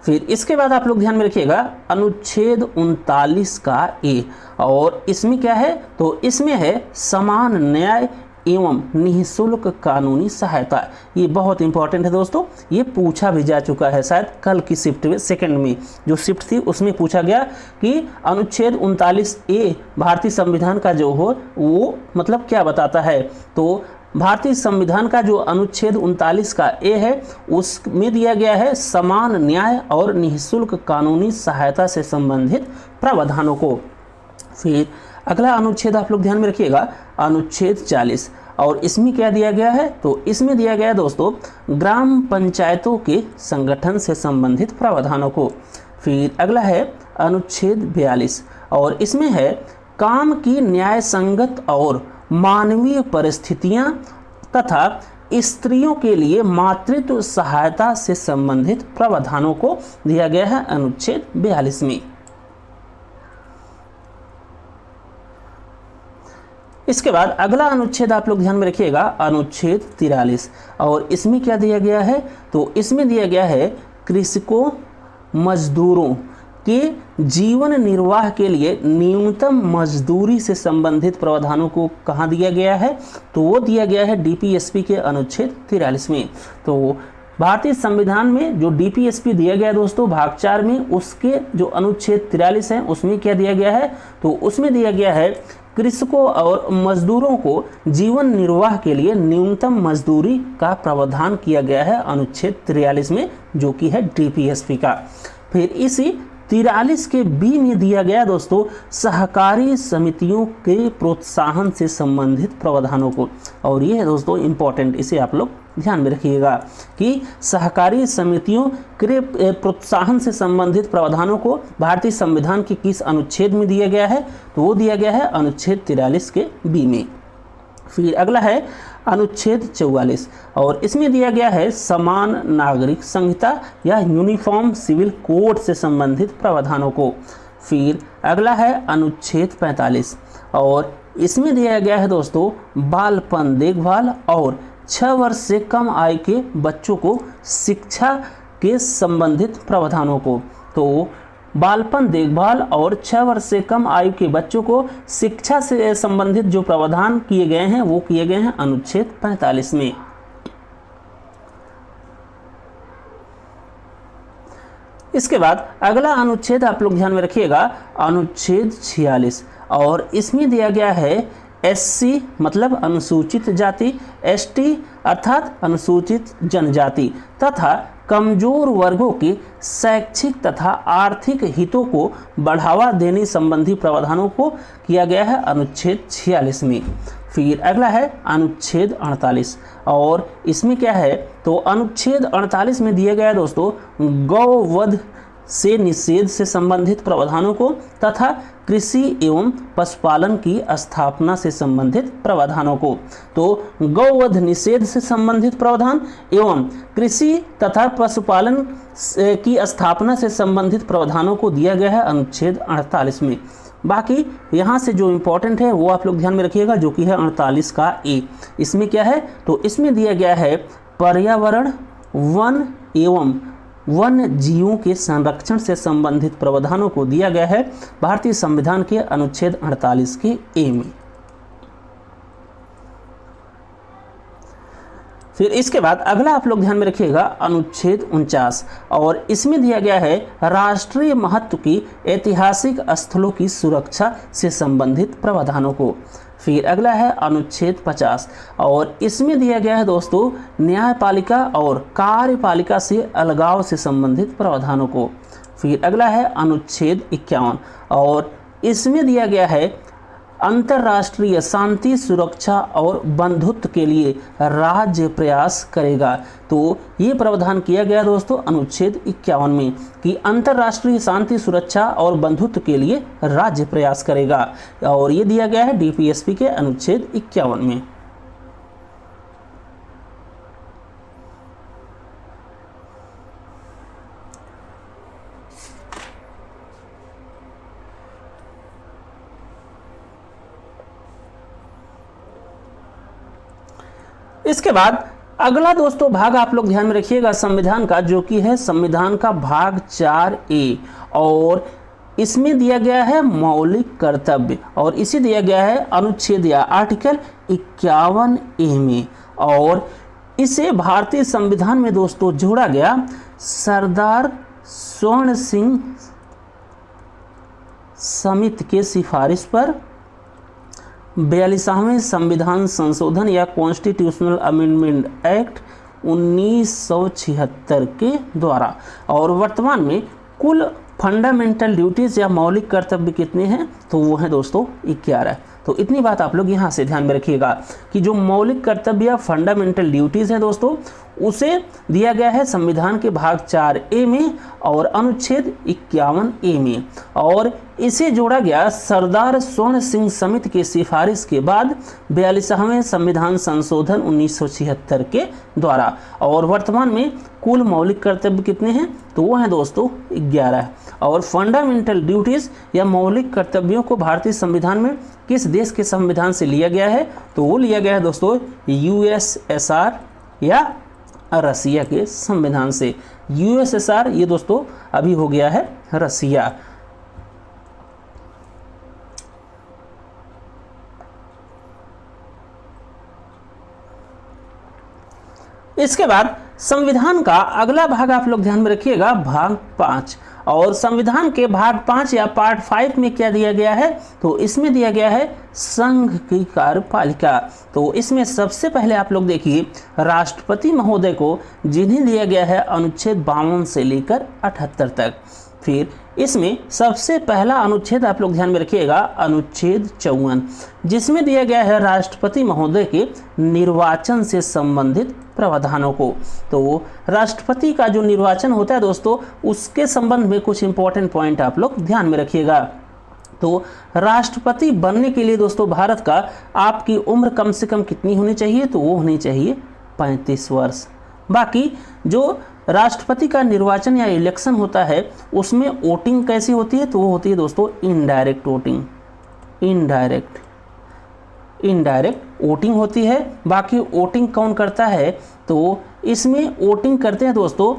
फिर इसके बाद आप लोग ध्यान में रखिएगा अनुच्छेद 39 का ए, और इसमें क्या है, तो इसमें है समान न्याय एवं निःशुल्क कानूनी सहायता। ये बहुत इंपॉर्टेंट है दोस्तों, ये पूछा भी जा चुका है, शायद कल की शिफ्ट में, सेकंड में जो शिफ्ट थी उसमें पूछा गया कि अनुच्छेद 39 ए भारतीय संविधान का जो हो वो मतलब क्या बताता है। तो भारतीय संविधान का जो अनुच्छेद 39 का ए है उसमें दिया गया है समान न्याय और निःशुल्क कानूनी सहायता से संबंधित प्रावधानों को। फिर अगला अनुच्छेद आप लोग ध्यान में रखिएगा अनुच्छेद 40, और इसमें क्या दिया गया है, तो इसमें दिया गया है दोस्तों ग्राम पंचायतों के संगठन से संबंधित प्रावधानों को। फिर अगला है अनुच्छेद 42, और इसमें है काम की न्याय संगत और मानवीय परिस्थितियां तथा स्त्रियों के लिए मातृत्व सहायता से संबंधित प्रावधानों को दिया गया है अनुच्छेद 42 में। इसके बाद अगला अनुच्छेद आप लोग ध्यान में रखिएगा अनुच्छेद 43, और इसमें क्या दिया गया है, तो इसमें दिया गया है कृषकों मजदूरों के जीवन निर्वाह के लिए न्यूनतम मजदूरी से संबंधित प्रावधानों को कहाँ दिया गया है, तो वो दिया गया है डीपीएसपी के अनुच्छेद 43 में। तो भारतीय संविधान में जो डीपीएसपी दिया गया दोस्तों भाग 4 में, उसके जो अनुच्छेद 43 है उसमें क्या दिया गया है, तो उसमें दिया गया है कृषकों और मजदूरों को जीवन निर्वाह के लिए न्यूनतम मजदूरी का प्रावधान किया गया है अनुच्छेद 43 में, जो कि है डीपीएसपी का। फिर इसी 43 के बी में दिया गया दोस्तों सहकारी समितियों के प्रोत्साहन से संबंधित प्रावधानों को, और ये है दोस्तों इंपॉर्टेंट, इसे आप लोग ध्यान में रखिएगा कि सहकारी समितियों के प्रोत्साहन से संबंधित प्रावधानों को भारतीय संविधान के किस अनुच्छेद में दिया गया है, तो वो दिया गया है अनुच्छेद 43 के बी में। फिर अगला है अनुच्छेद 44, और इसमें दिया गया है समान नागरिक संहिता या यूनिफॉर्म सिविल कोड से संबंधित प्रावधानों को। फिर अगला है अनुच्छेद 45, और इसमें दिया गया है दोस्तों बालपन देखभाल और 6 वर्ष से कम आयु के बच्चों को शिक्षा के संबंधित प्रावधानों को। तो बालपन देखभाल और 6 वर्ष से कम आयु के बच्चों को शिक्षा से संबंधित जो प्रावधान किए गए हैं वो किए गए हैं अनुच्छेद 45 में। इसके बाद अगला अनुच्छेद आप लोग ध्यान में रखिएगा अनुच्छेद 46, और इसमें दिया गया है एससी मतलब अनुसूचित जाति, एसटी अर्थात अनुसूचित जनजाति तथा कमजोर वर्गों के शैक्षिक तथा आर्थिक हितों को बढ़ावा देने संबंधी प्रावधानों को किया गया है अनुच्छेद 46 में। फिर अगला है अनुच्छेद 48, और इसमें क्या है, तो अनुच्छेद 48 में दिया गया है दोस्तों गौवध से निषेध से संबंधित प्रावधानों को तथा कृषि एवं पशुपालन की स्थापना से संबंधित प्रावधानों को। तो गौवध निषेध से संबंधित प्रावधान एवं कृषि तथा पशुपालन की स्थापना से संबंधित प्रावधानों को दिया गया है अनुच्छेद 48 में। बाकी यहाँ से जो इम्पोर्टेंट है वो आप लोग ध्यान में रखिएगा, जो कि है 48 का ए। इसमें क्या है, तो इसमें दिया गया है पर्यावरण वन एवं वन्य जीवों के संरक्षण से संबंधित प्रावधानों को दिया गया है भारतीय संविधान के अनुच्छेद 48 के ए में। फिर इसके बाद अगला आप लोग ध्यान में रखिएगा अनुच्छेद 49, और इसमें दिया गया है राष्ट्रीय महत्व की ऐतिहासिक स्थलों की सुरक्षा से संबंधित प्रावधानों को। फिर अगला है अनुच्छेद 50, और इसमें दिया गया है दोस्तों न्यायपालिका और कार्यपालिका से अलगाव से संबंधित प्रावधानों को। फिर अगला है अनुच्छेद 51, और इसमें दिया गया है अंतर्राष्ट्रीय शांति सुरक्षा और बंधुत्व के लिए राज्य प्रयास करेगा। तो ये प्रावधान किया गया दोस्तों अनुच्छेद 51 में कि अंतर्राष्ट्रीय शांति सुरक्षा और बंधुत्व के लिए राज्य प्रयास करेगा, और ये दिया गया है डीपीएसपी के अनुच्छेद 51 में। इसके बाद अगला दोस्तों भाग आप लोग ध्यान में रखिएगा संविधान का, जो कि है संविधान का भाग 4A, और इसमें दिया गया है मौलिक कर्तव्य, और इसे दिया गया है अनुच्छेद या आर्टिकल 51A में, और इसे भारतीय संविधान में दोस्तों जोड़ा गया सरदार स्वर्ण सिंह समिति के सिफारिश पर 42वें संविधान संशोधन या कॉन्स्टिट्यूशनल अमेंडमेंट एक्ट 1976 के द्वारा। और वर्तमान में कुल फंडामेंटल ड्यूटीज़ या मौलिक कर्तव्य कितने हैं, तो वो हैं दोस्तों 11। तो इतनी बात आप लोग यहाँ से ध्यान में रखिएगा कि जो मौलिक कर्तव्य या फंडामेंटल ड्यूटीज़ हैं दोस्तों, उसे दिया गया है संविधान के भाग 4A में और अनुच्छेद 51A में, और इसे जोड़ा गया सरदार स्वर्ण सिंह समिति की सिफारिश के बाद 42वें संविधान संशोधन 1976 के द्वारा। और वर्तमान में कुल मौलिक कर्तव्य कितने हैं, तो वो हैं दोस्तों 11। और फंडामेंटल ड्यूटीज़ या मौलिक कर्तव्यों को भारतीय संविधान में किस देश के संविधान से लिया गया है, तो वो लिया गया है दोस्तों USSR या रसिया के संविधान से। USSR ये दोस्तों अभी हो गया है रसिया। इसके बाद संविधान का अगला भाग आप लोग ध्यान में रखिएगा, भाग 5। और संविधान के भाग 5 या पार्ट 5 में क्या दिया गया है, तो इसमें दिया गया है संघ की कार्यपालिका। तो इसमें सबसे पहले आप लोग देखिए राष्ट्रपति महोदय को, जिन्हें दिया गया है अनुच्छेद 52 से लेकर 78 तक। फिर इसमें सबसे पहला अनुच्छेद आप लोग ध्यान में रखिएगा, अनुच्छेद 54, जिसमें दिया गया है राष्ट्रपति महोदय के निर्वाचन से संबंधित प्रावधानों को। तो राष्ट्रपति का जो निर्वाचन होता है दोस्तों, उसके संबंध में कुछ इंपॉर्टेंट पॉइंट आप लोग ध्यान में रखिएगा। तो राष्ट्रपति बनने के लिए दोस्तों भारत का आपकी उम्र कम से कम कितनी होनी चाहिए, तो वो होनी चाहिए 35 वर्ष। बाकी जो राष्ट्रपति का निर्वाचन या इलेक्शन होता है, उसमें वोटिंग कैसी होती है, तो वो होती है दोस्तों इनडायरेक्ट वोटिंग। इनडायरेक्ट वोटिंग होती है। बाकी वोटिंग कौन करता है, तो इसमें वोटिंग करते हैं दोस्तों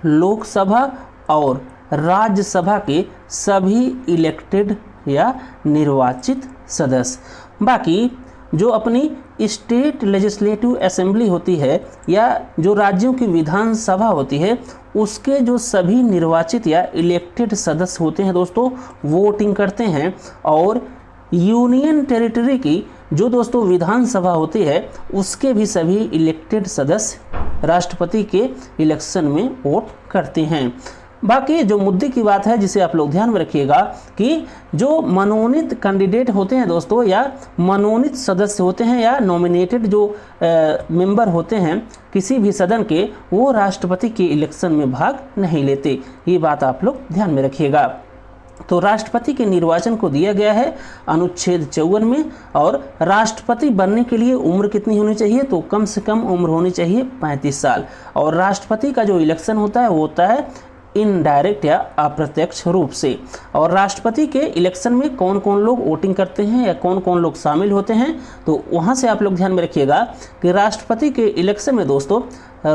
लोकसभा और राज्यसभा के सभी इलेक्टेड या निर्वाचित सदस्य। बाकी जो अपनी स्टेट लेजिस्लेटिव असेंबली होती है या जो राज्यों की विधानसभा होती है, उसके जो सभी निर्वाचित या इलेक्टेड सदस्य होते हैं दोस्तों, वोटिंग करते हैं। और यूनियन टेरिटरी की जो दोस्तों विधानसभा होती है, उसके भी सभी इलेक्टेड सदस्य राष्ट्रपति के इलेक्शन में वोट करते हैं। बाकी जो मुद्दे की बात है, जिसे आप लोग ध्यान में रखिएगा कि जो मनोनीत कैंडिडेट होते हैं दोस्तों, या मनोनीत सदस्य होते हैं, या नॉमिनेटेड जो मेंबर होते हैं किसी भी सदन के, वो राष्ट्रपति के इलेक्शन में भाग नहीं लेते। ये बात आप लोग ध्यान में रखिएगा। तो राष्ट्रपति के निर्वाचन को दिया गया है अनुच्छेद 54 में। और राष्ट्रपति बनने के लिए उम्र कितनी होनी चाहिए, तो कम से कम उम्र होनी चाहिए 35 साल। और राष्ट्रपति का जो इलेक्शन होता है वो होता है इनडायरेक्ट या अप्रत्यक्ष रूप से। और राष्ट्रपति के इलेक्शन में कौन कौन लोग वोटिंग करते हैं या कौन कौन लोग शामिल होते हैं, तो वहाँ से आप लोग ध्यान में रखिएगा कि राष्ट्रपति के इलेक्शन में दोस्तों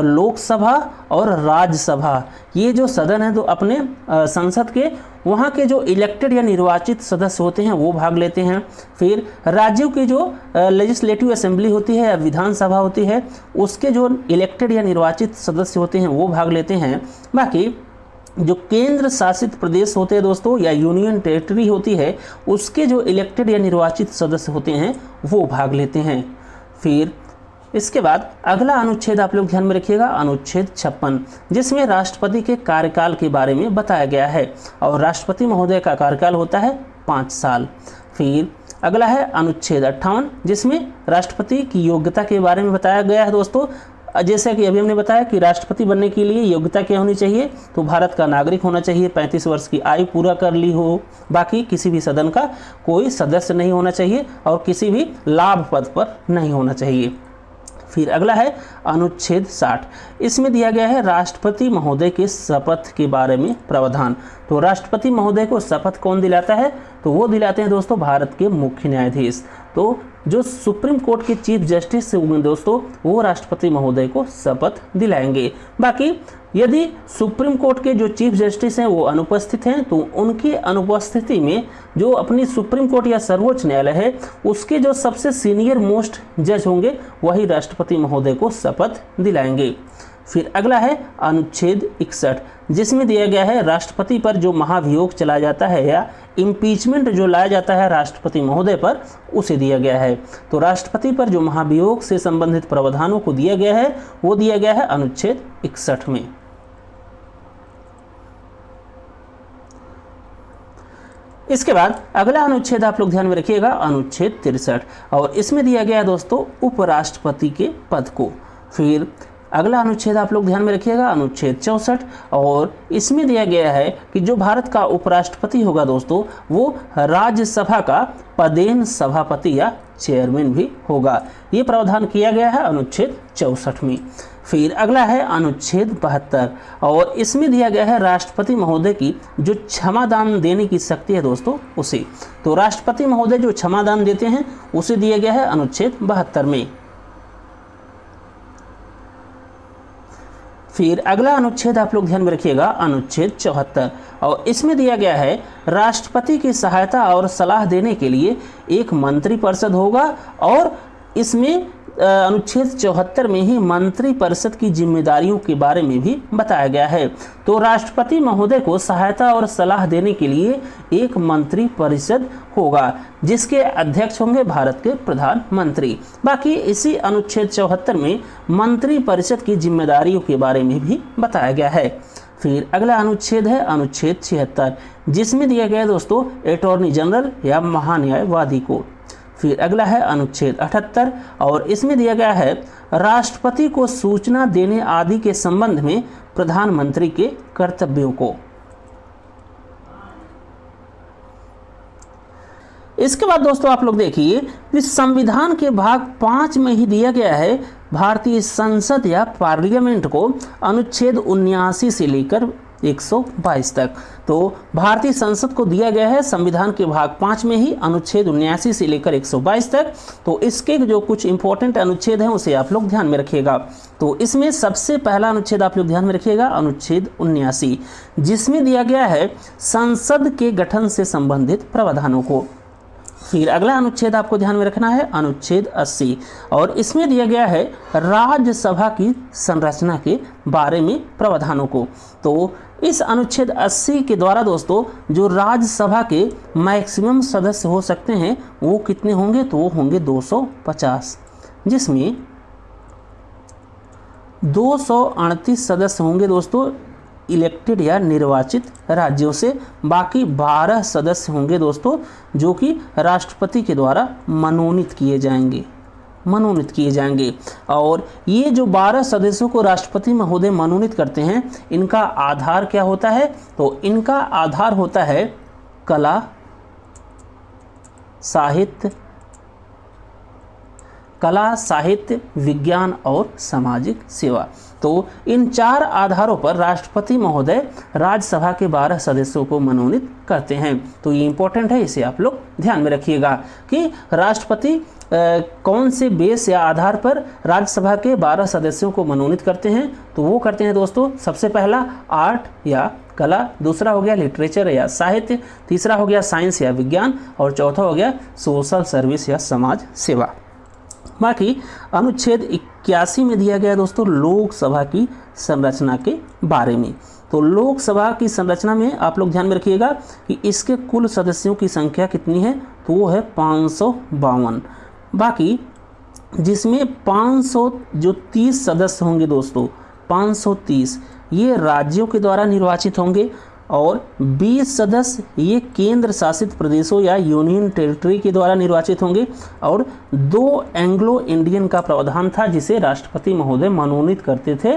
लोकसभा और राज्यसभा, ये जो सदन है तो अपने संसद के, वहाँ के जो इलेक्टेड या निर्वाचित सदस्य होते हैं वो भाग लेते हैं। फिर राज्यों की जो लेजिस्लेटिव असेंबली होती है या विधानसभा होती है, उसके जो इलेक्टेड या निर्वाचित सदस्य होते हैं वो भाग लेते हैं। बाकी जो केंद्र शासित प्रदेश होते हैं दोस्तों या यूनियन टेरिटरी होती है, उसके जो इलेक्टेड या निर्वाचित सदस्य होते हैं वो भाग लेते हैं। फिर इसके बाद अगला अनुच्छेद आप लोग ध्यान में रखिएगा, अनुच्छेद 56, जिसमें राष्ट्रपति के कार्यकाल के बारे में बताया गया है। और राष्ट्रपति महोदय का कार्यकाल होता है 5 साल। फिर अगला है अनुच्छेद 58, जिसमें राष्ट्रपति की योग्यता के बारे में बताया गया है दोस्तों। जैसे कि अभी हमने बताया कि राष्ट्रपति बनने के लिए योग्यता क्या होनी चाहिए, तो भारत का नागरिक होना चाहिए, 35 वर्ष की आयु पूरा कर ली हो, बाकी किसी भी सदन का कोई सदस्य नहीं होना चाहिए और किसी भी लाभ पद पर नहीं होना चाहिए। फिर अगला है अनुच्छेद 60, इसमें दिया गया है राष्ट्रपति महोदय के शपथ के बारे में प्रावधान। तो राष्ट्रपति महोदय को शपथ कौन दिलाता है, तो वो दिलाते हैं दोस्तों भारत के मुख्य न्यायाधीश। तो जो सुप्रीम कोर्ट के चीफ जस्टिस होंगे दोस्तों, वो राष्ट्रपति महोदय को शपथ दिलाएंगे। बाकी यदि सुप्रीम कोर्ट के जो चीफ जस्टिस हैं वो अनुपस्थित हैं, तो उनकी अनुपस्थिति में जो अपनी सुप्रीम कोर्ट या सर्वोच्च न्यायालय है उसके जो सबसे सीनियर मोस्ट जज होंगे वही राष्ट्रपति महोदय को शपथ दिलाएंगे। फिर अगला है अनुच्छेद 61, जिसमें दिया गया है राष्ट्रपति पर जो महाभियोग चलाया जाता है या इम्पीचमेंट जो लाया जाता है राष्ट्रपति महोदय पर, उसे दिया गया है। तो राष्ट्रपति पर जो महाभियोग से संबंधित प्रावधानों को दिया गया है वो दिया गया है अनुच्छेद 61 में। इसके बाद अगला अनुच्छेद आप लोग ध्यान में रखिएगा, अनुच्छेद 63, और इसमें दिया गया है दोस्तों उपराष्ट्रपति के पद को। फिर अगला अनुच्छेद आप लोग ध्यान में रखिएगा, अनुच्छेद 64, और इसमें दिया गया है कि जो भारत का उपराष्ट्रपति होगा दोस्तों वो राज्यसभा का पदेन सभापति या चेयरमैन भी होगा। ये प्रावधान किया गया है अनुच्छेद 64 में। फिर अगला है अनुच्छेद 72, और इसमें दिया गया है राष्ट्रपति महोदय की जो क्षमादान देने की शक्ति है दोस्तों उसे। तो राष्ट्रपति महोदय जो क्षमादान देते हैं उसे दिया गया है अनुच्छेद 72 में। फिर अगला अनुच्छेद आप लोग ध्यान में रखिएगा, अनुच्छेद 74, और इसमें दिया गया है राष्ट्रपति की सहायता और सलाह देने के लिए एक मंत्रिपरिषद होगा, और इसमें अनुच्छेद 74 में ही मंत्रिपरिषद की जिम्मेदारियों के बारे में भी बताया गया है। तो राष्ट्रपति महोदय को सहायता और सलाह देने के लिए एक मंत्रिपरिषद होगा जिसके अध्यक्ष होंगे भारत के प्रधानमंत्री। बाकी इसी अनुच्छेद 74 में मंत्रिपरिषद की जिम्मेदारियों के बारे में भी बताया गया है। फिर अगला अनुच्छेद है अनुच्छेद 76, जिसमें दिया गया है दोस्तों अटॉर्नी जनरल या महान्यायवादी को। फिर अगला है अनुच्छेद 78, और इसमें दिया गया है राष्ट्रपति को सूचना देने आदि के संबंध में प्रधानमंत्री के कर्तव्यों को। इसके बाद दोस्तों आप लोग देखिए कि संविधान के भाग 5 में ही दिया गया है भारतीय संसद या पार्लियामेंट को अनुच्छेद 79 से लेकर 122 तक। तो भारतीय संसद को दिया गया है संविधान के भाग 5 में ही अनुच्छेद 79 से लेकर 122 तक। तो इसके जो कुछ इंपॉर्टेंट अनुच्छेद हैं उसे आप लोग ध्यान में रखिएगा। तो इसमें सबसे पहला अनुच्छेद आप लोग ध्यान में रखिएगा, अनुच्छेद 79, जिसमें दिया गया है संसद के गठन से संबंधित प्रावधानों को। फिर अगला अनुच्छेद आपको ध्यान में रखना है, अनुच्छेद 80, और इसमें दिया गया है राज्यसभा की संरचना के बारे में प्रावधानों को। तो इस अनुच्छेद 80 के द्वारा दोस्तों जो राज्यसभा के मैक्सिमम सदस्य हो सकते हैं वो कितने होंगे, तो वो होंगे 250, जिसमें 238 सदस्य होंगे दोस्तों इलेक्टेड या निर्वाचित राज्यों से। बाकी 12 सदस्य होंगे दोस्तों जो कि राष्ट्रपति के द्वारा मनोनीत किए जाएंगे। और ये जो 12 सदस्यों को राष्ट्रपति महोदय मनोनीत करते हैं, इनका आधार क्या होता है, तो इनका आधार होता है कला, साहित्य, विज्ञान और सामाजिक सेवा। तो इन 4 आधारों पर राष्ट्रपति महोदय राज्यसभा के 12 सदस्यों को मनोनीत करते हैं। तो ये इंपॉर्टेंट है, इसे आप लोग ध्यान में रखिएगा कि राष्ट्रपति कौन से बेस या आधार पर राज्यसभा के 12 सदस्यों को मनोनीत करते हैं। तो वो करते हैं दोस्तों, सबसे पहला आर्ट या कला, दूसरा हो गया लिटरेचर या साहित्य, तीसरा हो गया साइंस या विज्ञान, और चौथा हो गया सोशल सर्विस या समाज सेवा। बाकी अनुच्छेद 81 में दिया गया दोस्तों लोकसभा की संरचना के बारे में। तो लोकसभा की संरचना में आप लोग ध्यान में रखिएगा कि इसके कुल सदस्यों की संख्या कितनी है, तो वो है 552। बाकी जिसमें 530 सदस्य होंगे दोस्तों, 530 ये राज्यों के द्वारा निर्वाचित होंगे, और 20 सदस्य ये केंद्र शासित प्रदेशों या यूनियन टेरिटरी के द्वारा निर्वाचित होंगे, और 2 एंग्लो इंडियन का प्रावधान था जिसे राष्ट्रपति महोदय मनोनीत करते थे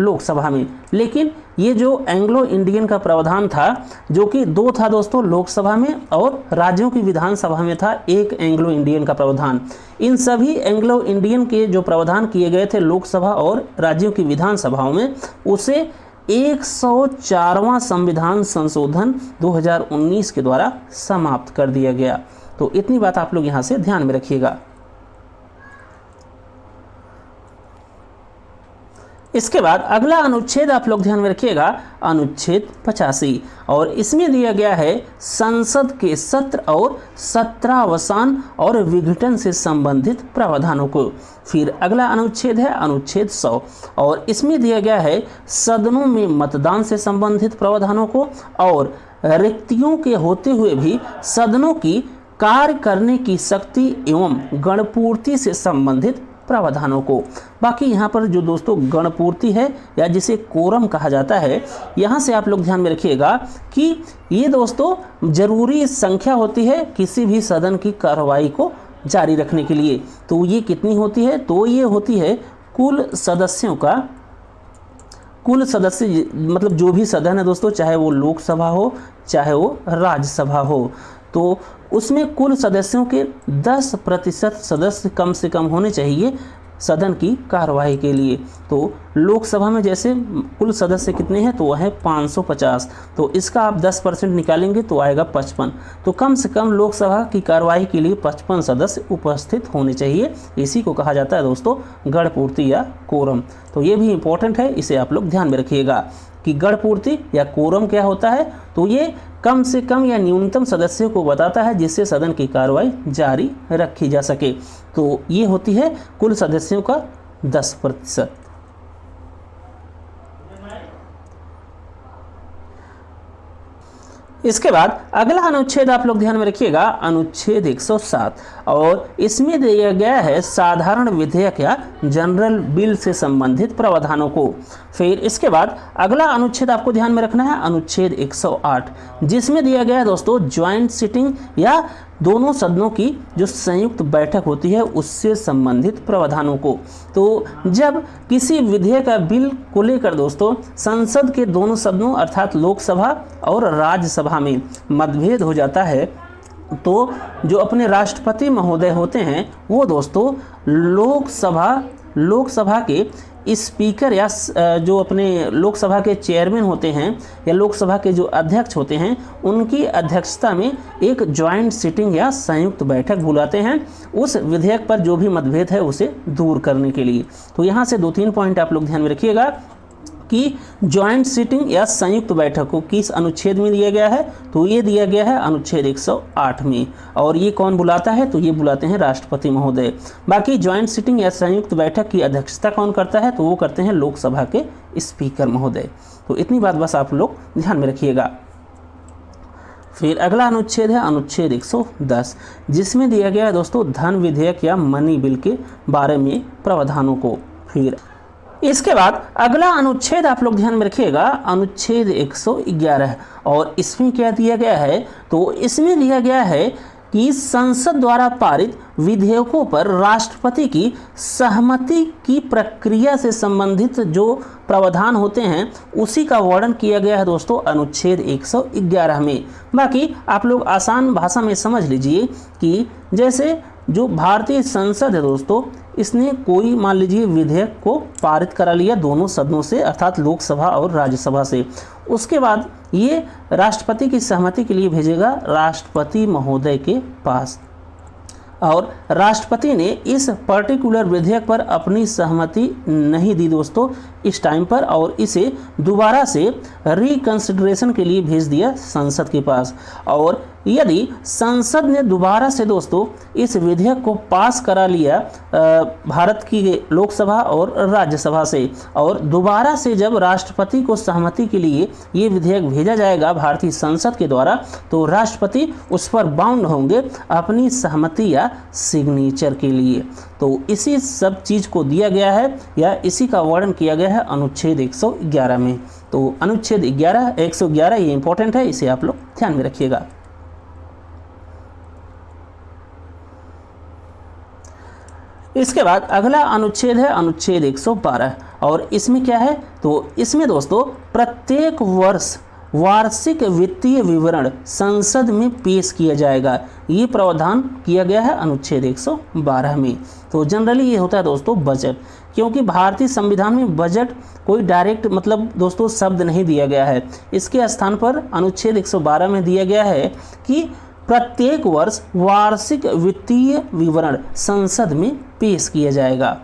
लोकसभा में। लेकिन ये जो एंग्लो इंडियन का प्रावधान था, जो कि 2 था दोस्तों लोकसभा में, और राज्यों की विधानसभा में था 1 एंग्लो इंडियन का प्रावधान। इन सभी एंग्लो इंडियन के जो प्रावधान किए गए थे लोकसभा और राज्यों की विधानसभाओं में, उसे 104वां संविधान संशोधन 2019 के द्वारा समाप्त कर दिया गया। तो इतनी बात आप लोग यहाँ से ध्यान में रखिएगा। इसके बाद अगला अनुच्छेद आप लोग ध्यान में रखिएगा, अनुच्छेद 85, और इसमें दिया गया है संसद के सत्र और सत्रावसान और विघटन से संबंधित प्रावधानों को। फिर अगला अनुच्छेद है अनुच्छेद 100, और इसमें दिया गया है सदनों में मतदान से संबंधित प्रावधानों को और रिक्तियों के होते हुए भी सदनों की कार्य करने की शक्ति एवं गणपूर्ति से संबंधित प्रावधानों को। बाकी यहाँ पर जो दोस्तों गणपूर्ति है या जिसे कोरम कहा जाता है, यहाँ से आप लोग ध्यान में रखिएगा कि ये दोस्तों जरूरी संख्या होती है किसी भी सदन की कार्रवाई को जारी रखने के लिए। तो ये कितनी होती है, तो ये होती है कुल सदस्यों का, कुल सदस्य मतलब जो भी सदन है दोस्तों, चाहे वो लोकसभा हो चाहे वो राज्यसभा हो, तो उसमें कुल सदस्यों के 10% सदस्य कम से कम होने चाहिए सदन की कार्यवाही के लिए। तो लोकसभा में जैसे कुल सदस्य कितने हैं, तो वह है 550, तो इसका आप 10% निकालेंगे तो आएगा 55। तो कम से कम लोकसभा की कार्यवाही के लिए 55 सदस्य उपस्थित होने चाहिए। इसी को कहा जाता है दोस्तों गणपूर्ति या कोरम। तो ये भी इम्पोर्टेंट है, इसे आप लोग ध्यान में रखिएगा कि गणपूर्ति या कोरम क्या होता है। तो ये कम से कम या न्यूनतम सदस्यों को बताता है जिससे सदन की कार्रवाई जारी रखी जा सके। तो ये होती है कुल सदस्यों का 10%। इसके बाद अगला अनुच्छेद आप लोग ध्यान में रखिएगा, अनुच्छेद 107, और इसमें दिया गया है साधारण विधेयक या जनरल बिल से संबंधित प्रावधानों को। फिर इसके बाद अगला अनुच्छेद आपको ध्यान में रखना है, अनुच्छेद 108, जिसमें दिया गया है दोस्तों ज्वाइंट सिटिंग या दोनों सदनों की जो संयुक्त बैठक होती है उससे संबंधित प्रावधानों को। तो जब किसी विधेयक या बिल को लेकर दोस्तों संसद के दोनों सदनों अर्थात लोकसभा और राज्यसभा में मतभेद हो जाता है, तो जो अपने राष्ट्रपति महोदय होते हैं वो दोस्तों लोकसभा के स्पीकर या जो अपने लोकसभा के चेयरमैन होते हैं या लोकसभा के जो अध्यक्ष होते हैं उनकी अध्यक्षता में एक ज्वाइंट सिटिंग या संयुक्त बैठक बुलाते हैं उस विधेयक पर जो भी मतभेद है उसे दूर करने के लिए। तो यहाँ से 2-3 पॉइंट आप लोग ध्यान में रखिएगा कि ज्वाइंट सिटिंग या संयुक्त बैठक को किस अनुच्छेद में दिया गया है, तो ये दिया गया है अनुच्छेद 108 में। और ये कौन बुलाता है, तो ये बुलाते हैं राष्ट्रपति महोदय। बाकी ज्वाइंट सिटिंग या संयुक्त बैठक की अध्यक्षता कौन करता है, तो वो करते हैं लोकसभा के स्पीकर महोदय। तो इतनी बात बस आप लोग ध्यान में रखिएगा। फिर अगला अनुच्छेद है अनुच्छेद 110, जिसमें दिया गया है दोस्तों धन विधेयक या मनी बिल के बारे में प्रावधानों को। फिर इसके बाद अगला अनुच्छेद आप लोग ध्यान में रखिएगा, अनुच्छेद 111, और इसमें क्या दिया गया है, तो इसमें दिया गया है कि संसद द्वारा पारित विधेयकों पर राष्ट्रपति की सहमति की प्रक्रिया से संबंधित जो प्रावधान होते हैं उसी का वर्णन किया गया है दोस्तों अनुच्छेद 111 में। बाकी आप लोग आसान भाषा में समझ लीजिए कि जैसे जो भारतीय संसद है दोस्तों, इसने कोई मान लीजिए विधेयक को पारित करा लिया दोनों सदनों से अर्थात लोकसभा और राज्यसभा से, उसके बाद ये राष्ट्रपति की सहमति के लिए भेजेगा राष्ट्रपति महोदय के पास, और राष्ट्रपति ने इस पर्टिकुलर विधेयक पर अपनी सहमति नहीं दी दोस्तों इस टाइम पर, और इसे दोबारा से रिकंसिडरेशन के लिए भेज दिया संसद के पास। और यदि संसद ने दोबारा से दोस्तों इस विधेयक को पास करा लिया भारत की लोकसभा और राज्यसभा से, और दोबारा से जब राष्ट्रपति को सहमति के लिए ये विधेयक भेजा जाएगा भारतीय संसद के द्वारा, तो राष्ट्रपति उस पर बाउंड होंगे अपनी सहमति या सिग्नेचर के लिए। तो इसी सब चीज़ को दिया गया है या इसी का वर्णन किया गया है अनुच्छेद 111 में। तो अनुच्छेद 111 ये इंपॉर्टेंट है, इसे आप लोग ध्यान में रखिएगा। इसके बाद अगला अनुच्छेद है अनुच्छेद 112, और इसमें क्या है, तो इसमें दोस्तों प्रत्येक वर्ष वार्षिक वित्तीय विवरण संसद में पेश किया जाएगा, ये प्रावधान किया गया है अनुच्छेद 112 में। तो जनरली ये होता है दोस्तों बजट, क्योंकि भारतीय संविधान में बजट कोई डायरेक्ट मतलब दोस्तों शब्द नहीं दिया गया है, इसके स्थान पर अनुच्छेद 112 में दिया गया है कि प्रत्येक वर्ष वार्षिक वित्तीय विवरण संसद में पेश किया जाएगा।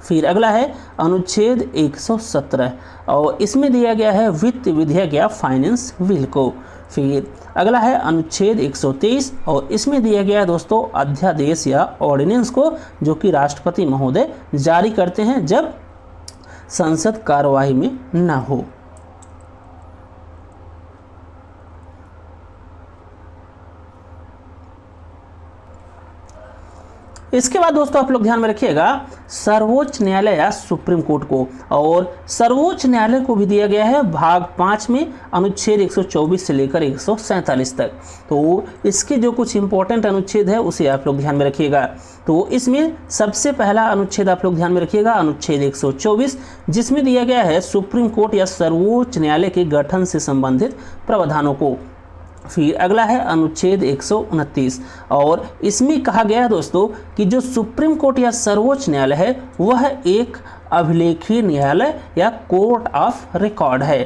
फिर अगला है अनुच्छेद 117 और इसमें दिया गया है वित्त विधेयक या फाइनेंस बिल को। फिर अगला है अनुच्छेद 123 और इसमें दिया गया है दोस्तों अध्यादेश या ऑर्डिनेंस को, जो कि राष्ट्रपति महोदय जारी करते हैं जब संसद कार्यवाही में न हो। इसके बाद दोस्तों आप लोग ध्यान में रखिएगा सर्वोच्च न्यायालय या सुप्रीम कोर्ट को, और सर्वोच्च न्यायालय को भी दिया गया है भाग 5 में अनुच्छेद 124 से लेकर 147 तक। तो इसके जो कुछ इंपॉर्टेंट अनुच्छेद है उसे आप लोग ध्यान में रखिएगा। तो इसमें सबसे पहला अनुच्छेद आप लोग ध्यान में रखिएगा अनुच्छेद 124, जिसमें दिया गया है सुप्रीम कोर्ट या सर्वोच्च न्यायालय के गठन से संबंधित प्रावधानों को। फिर अगला है अनुच्छेद 129 और इसमें कहा गया है दोस्तों कि जो सुप्रीम कोर्ट या सर्वोच्च न्यायालय है वह एक अभिलेखीय न्यायालय या कोर्ट ऑफ रिकॉर्ड है।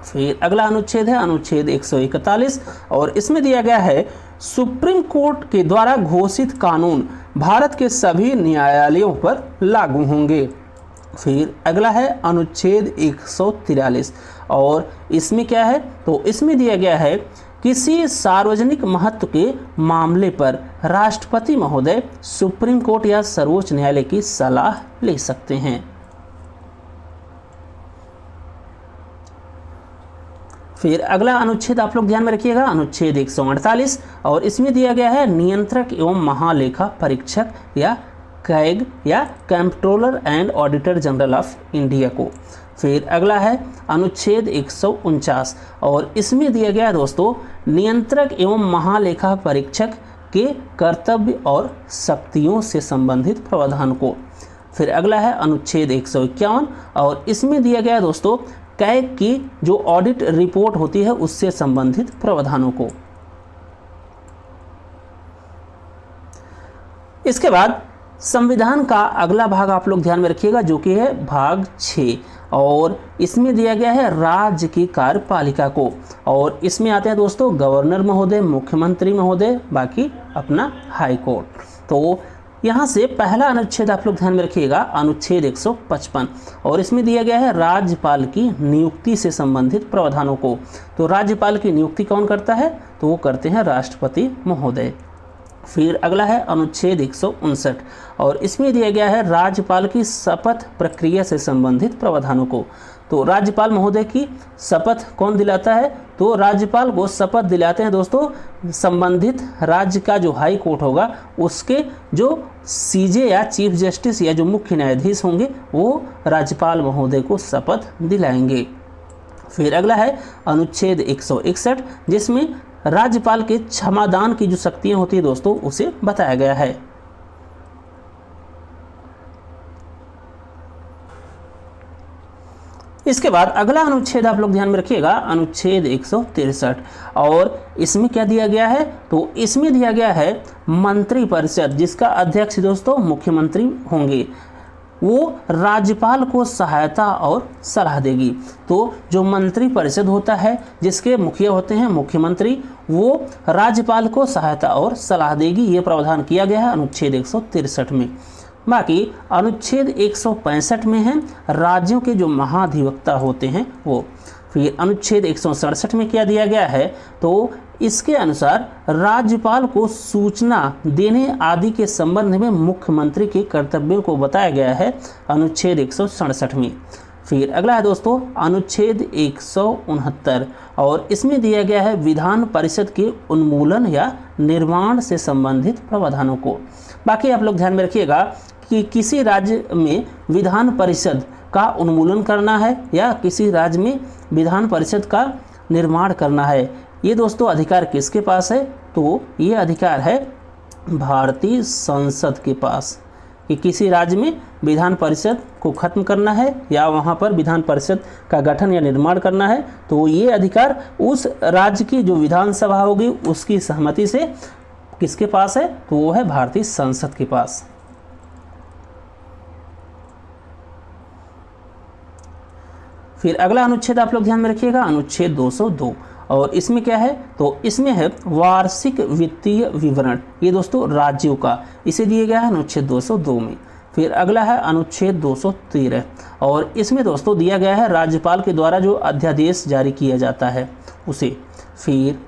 फिर अगला अनुच्छेद है अनुच्छेद 141 और इसमें दिया गया है सुप्रीम कोर्ट के द्वारा घोषित कानून भारत के सभी न्यायालयों पर लागू होंगे। फिर अगला है अनुच्छेद 143 और इसमें क्या है, तो इसमें दिया गया है किसी सार्वजनिक महत्व के मामले पर राष्ट्रपति महोदय सुप्रीम कोर्ट या सर्वोच्च न्यायालय की सलाह ले सकते हैं। फिर अगला अनुच्छेद आप लोग ध्यान में रखिएगा अनुच्छेद 148 और इसमें दिया गया है नियंत्रक एवं महालेखा परीक्षक या कैग या controller and auditor general of India को। फिर अगला है अनुच्छेद 149 और इसमें दिया गया है दोस्तों नियंत्रक एवं महालेखा परीक्षक के कर्तव्य और शक्तियों से संबंधित प्रावधान को। फिर अगला है अनुच्छेद 151 और इसमें दिया गया है दोस्तों कैग की जो ऑडिट रिपोर्ट होती है उससे संबंधित प्रावधानों को। इसके बाद संविधान का अगला भाग आप लोग ध्यान में रखिएगा जो कि है भाग 6 और इसमें दिया गया है राज्य की कार्यपालिका को, और इसमें आते हैं दोस्तों गवर्नर महोदय, मुख्यमंत्री महोदय, बाकी अपना हाई कोर्ट। तो यहाँ से पहला अनुच्छेद आप लोग ध्यान में रखिएगा अनुच्छेद 155 और इसमें दिया गया है राज्यपाल की नियुक्ति से संबंधित प्रावधानों को। तो राज्यपाल की नियुक्ति कौन करता है, तो वो करते हैं राष्ट्रपति महोदय। फिर अगला है अनुच्छेद 159 और इसमें दिया गया है राज्यपाल की शपथ प्रक्रिया से संबंधित प्रावधानों को। तो राज्यपाल महोदय की शपथ कौन दिलाता है, तो राज्यपाल को शपथ दिलाते हैं दोस्तों संबंधित राज्य का जो हाई कोर्ट होगा उसके जो सीजे या चीफ जस्टिस या जो मुख्य न्यायाधीश होंगे वो राज्यपाल महोदय को शपथ दिलाएंगे। फिर अगला है अनुच्छेद 161 जिसमें राज्यपाल के क्षमादान की जो शक्तियां होती है दोस्तों उसे बताया गया है। इसके बाद अगला अनुच्छेद आप लोग ध्यान में रखिएगा अनुच्छेद 163 और इसमें क्या दिया गया है, तो इसमें दिया गया है मंत्रिपरिषद जिसका अध्यक्ष दोस्तों मुख्यमंत्री होंगे, वो राज्यपाल को सहायता और सलाह देगी। तो जो मंत्रिपरिषद होता है जिसके मुखिया होते हैं मुख्यमंत्री, वो राज्यपाल को सहायता और सलाह देगी, ये प्रावधान किया गया है अनुच्छेद 163 में। बाकी अनुच्छेद 165 में है राज्यों के जो महाधिवक्ता होते हैं वो। फिर अनुच्छेद 167 में क्या दिया गया है, तो इसके अनुसार राज्यपाल को सूचना देने आदि के संबंध में मुख्यमंत्री के कर्तव्यों को बताया गया है अनुच्छेद 167 में। फिर अगला है दोस्तों अनुच्छेद 169 और इसमें दिया गया है विधान परिषद के उन्मूलन या निर्माण से संबंधित प्रावधानों को। बाकी आप लोग ध्यान में रखिएगा कि किसी राज्य में विधान परिषद का उन्मूलन करना है या किसी राज्य में विधान परिषद का निर्माण करना है, ये दोस्तों अधिकार किसके पास है, तो ये अधिकार है भारतीय संसद के पास। कि किसी राज्य में विधान परिषद को खत्म करना है या वहाँ पर विधान परिषद का गठन या निर्माण करना है, तो ये अधिकार उस राज्य की जो विधानसभा होगी उसकी सहमति से किसके पास है, तो वो है भारतीय संसद के पास। फिर अगला अनुच्छेद आप लोग ध्यान में रखिएगा अनुच्छेद 202 और इसमें क्या है, तो इसमें है वार्षिक वित्तीय विवरण, ये दोस्तों राज्यों का, इसे दिया गया है अनुच्छेद 202 में। फिर अगला है अनुच्छेद 213 और इसमें दोस्तों दिया गया है राज्यपाल के द्वारा जो अध्यादेश जारी किया जाता है उसे। फिर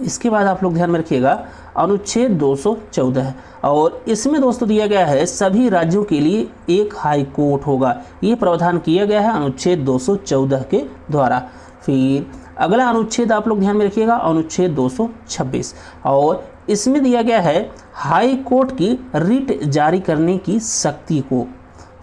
इसके बाद आप लोग ध्यान में रखिएगा अनुच्छेद 214 और इसमें दोस्तों दिया गया है सभी राज्यों के लिए एक हाई कोर्ट होगा। ये प्रावधान किया गया है अनुच्छेद 214 के द्वारा। फिर अगला अनुच्छेद आप लोग ध्यान में रखिएगा अनुच्छेद 226 और इसमें दिया गया है हाई कोर्ट की रिट जारी करने की शक्ति को।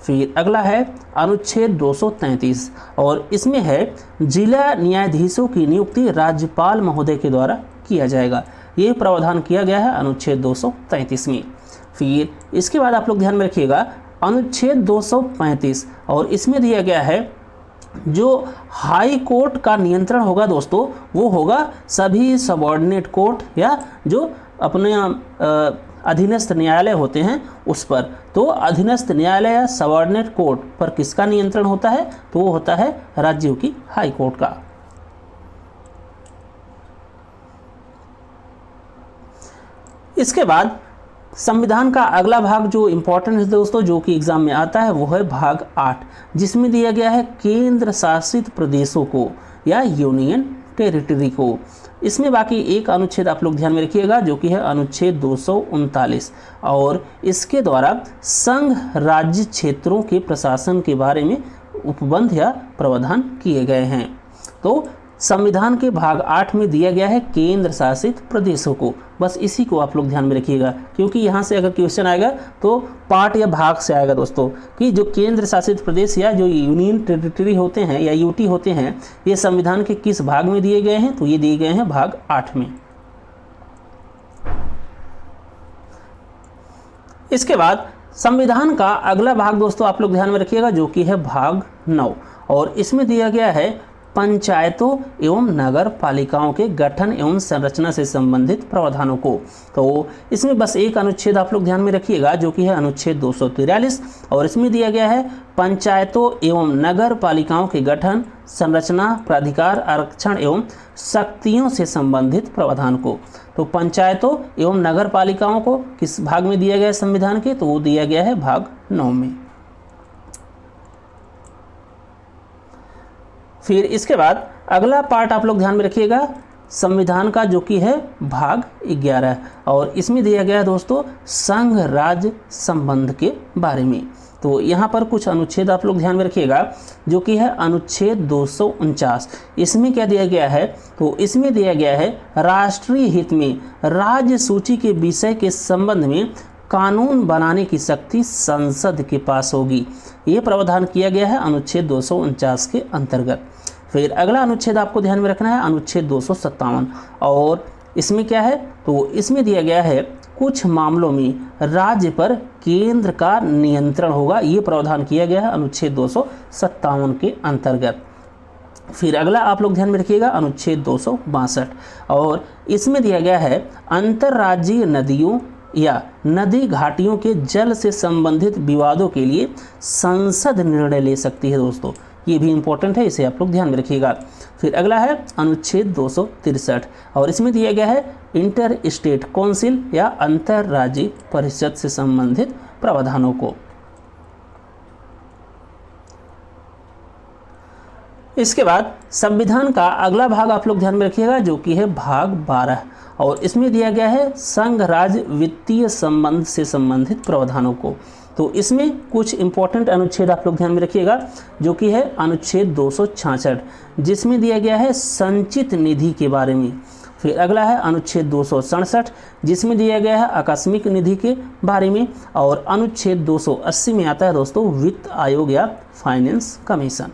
फिर अगला है अनुच्छेद 233 और इसमें है जिला न्यायाधीशों की नियुक्ति राज्यपाल महोदय के द्वारा किया जाएगा। ये प्रावधान किया गया है अनुच्छेद 233 में। फिर इसके बाद आप लोग ध्यान में रखिएगा अनुच्छेद 235 और इसमें दिया गया है जो हाई कोर्ट का नियंत्रण होगा दोस्तों वो होगा सभी सबऑर्डिनेट कोर्ट या जो अपने अधीनस्थ न्यायालय होते हैं उस पर। तो अधीनस्थ न्यायालय या सबऑर्डिनेट कोर्ट पर किसका नियंत्रण होता है? तो वो होता है राज्यों की हाई कोर्ट का। इसके बाद संविधान का अगला भाग जो इम्पोर्टेंट है दोस्तों जो कि एग्जाम में आता है वो है भाग 8 जिसमें दिया गया है केंद्र शासित प्रदेशों को या यूनियन टेरिटरी को। इसमें बाकी एक अनुच्छेद आप लोग ध्यान में रखिएगा जो कि है अनुच्छेद 239 और इसके द्वारा संघ राज्य क्षेत्रों के प्रशासन के बारे में उपबंध या प्रावधान किए गए हैं। तो संविधान के भाग 8 में दिया गया है केंद्र शासित प्रदेशों को। बस इसी को आप लोग ध्यान में रखिएगा क्योंकि यहाँ से अगर क्वेश्चन आएगा तो पार्ट या भाग से आएगा दोस्तों कि जो केंद्र शासित प्रदेश या जो यूनियन टेरिटरी होते हैं या यूटी होते हैं ये संविधान के किस भाग में दिए गए हैं? तो ये दिए गए हैं भाग 8 में। इसके बाद संविधान का अगला भाग दोस्तों आप लोग ध्यान में रखिएगा जो कि है भाग 9 और इसमें दिया गया है पंचायतों एवं नगर पालिकाओं के गठन एवं संरचना से संबंधित प्रावधानों को। तो इसमें बस एक अनुच्छेद आप लोग ध्यान में रखिएगा जो कि है अनुच्छेद 243 और इसमें दिया गया है पंचायतों एवं नगर पालिकाओं के गठन संरचना प्राधिकार आरक्षण एवं शक्तियों से संबंधित प्रावधान को। तो पंचायतों एवं नगर पालिकाओं को किस भाग में दिया गया है संविधान के? तो वो दिया गया है भाग 9 में। फिर इसके बाद अगला पार्ट आप लोग ध्यान में रखिएगा संविधान का जो कि है भाग 11 और इसमें दिया गया है दोस्तों संघ राज्य संबंध के बारे में। तो यहाँ पर कुछ अनुच्छेद आप लोग ध्यान में रखिएगा जो कि है अनुच्छेद 249। इसमें क्या दिया गया है? तो इसमें दिया गया है राष्ट्रीय हित में राज्य सूची के विषय के संबंध में कानून बनाने की शक्ति संसद के पास होगी। ये प्रावधान किया गया है अनुच्छेद 249 के अंतर्गत। फिर अगला अनुच्छेद आपको ध्यान में रखना है अनुच्छेद 257 और इसमें क्या है? तो इसमें दिया गया है कुछ मामलों में राज्य पर केंद्र का नियंत्रण होगा। ये प्रावधान किया गया है अनुच्छेद 257 के अंतर्गत। फिर अगला आप लोग ध्यान में रखिएगा अनुच्छेद 262 और इसमें दिया गया है अंतर्राज्यीय नदियों या नदी घाटियों के जल से संबंधित विवादों के लिए संसद निर्णय ले सकती है दोस्तों। ये भी इंपॉर्टेंट है, इसे आप लोग ध्यान में रखिएगा। फिर अगला है अनुच्छेद 263 और इसमें दिया गया है इंटर स्टेट काउंसिल या अंतर्राज्यीय परिषद से संबंधित प्रावधानों को। इसके बाद संविधान का अगला भाग आप लोग ध्यान में रखिएगा जो कि है भाग 12 और इसमें दिया गया है संघ राज्य वित्तीय संबंध से संबंधित प्रावधानों को। तो इसमें कुछ इंपॉर्टेंट अनुच्छेद आप लोग ध्यान में रखिएगा जो कि है अनुच्छेद 266 जिसमें दिया गया है संचित निधि के बारे में। फिर अगला है अनुच्छेद 267 जिसमें दिया गया है आकस्मिक निधि के बारे में और अनुच्छेद 280 में आता है दोस्तों वित्त आयोग या फाइनेंस कमीशन।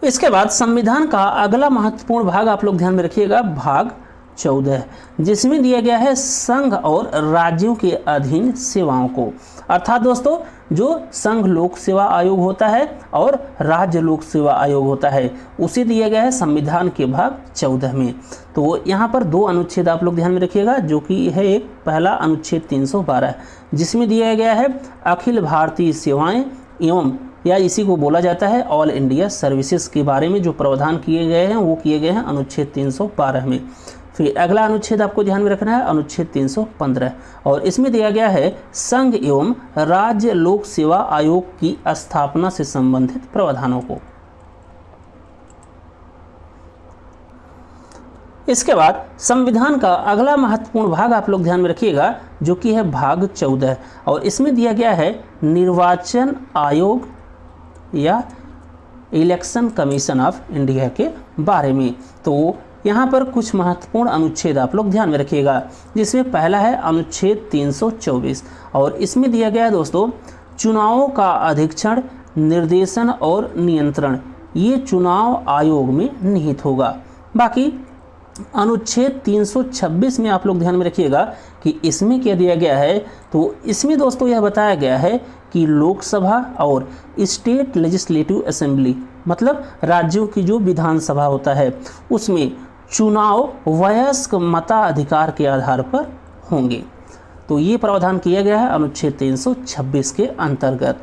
इसके बाद संविधान का अगला महत्वपूर्ण भाग आप लोग ध्यान में रखिएगा भाग 14 जिसमें दिया गया है संघ और राज्यों के अधीन सेवाओं को। अर्थात दोस्तों जो संघ लोक सेवा आयोग होता है और राज्य लोक सेवा आयोग होता है उसे दिया गया है संविधान के भाग 14 में। तो यहाँ पर दो अनुच्छेद आप लोग ध्यान में रखिएगा जो कि है एक पहला अनुच्छेद 312 जिसमें दिया गया है अखिल भारतीय सेवाएं एवं या इसी को बोला जाता है ऑल इंडिया सर्विसेज के बारे में जो प्रावधान किए गए हैं वो किए गए हैं अनुच्छेद 312 में। फिर अगला अनुच्छेद आपको ध्यान में रखना है अनुच्छेद 315 और इसमें दिया गया है संघ एवं राज्य लोक सेवा आयोग की स्थापना से संबंधित प्रावधानों को। इसके बाद संविधान का अगला महत्वपूर्ण भाग आप लोग ध्यान में रखिएगा जो कि है भाग 14 और इसमें दिया गया है निर्वाचन आयोग या इलेक्शन कमीशन ऑफ इंडिया के बारे में। तो यहाँ पर कुछ महत्वपूर्ण अनुच्छेद आप लोग ध्यान में रखिएगा, जिसमें पहला है अनुच्छेद 324 और इसमें दिया गया है दोस्तों चुनावों का अधीक्षण, निर्देशन और नियंत्रण ये चुनाव आयोग में निहित होगा। बाकी अनुच्छेद 326 में आप लोग ध्यान में रखिएगा कि इसमें क्या दिया गया है, तो इसमें दोस्तों यह बताया गया है कि लोकसभा और स्टेट लेजिस्लेटिव असेंबली मतलब राज्यों की जो विधानसभा होता है उसमें चुनाव वयस्क मताधिकार के आधार पर होंगे। तो ये प्रावधान किया गया है अनुच्छेद 326 के अंतर्गत।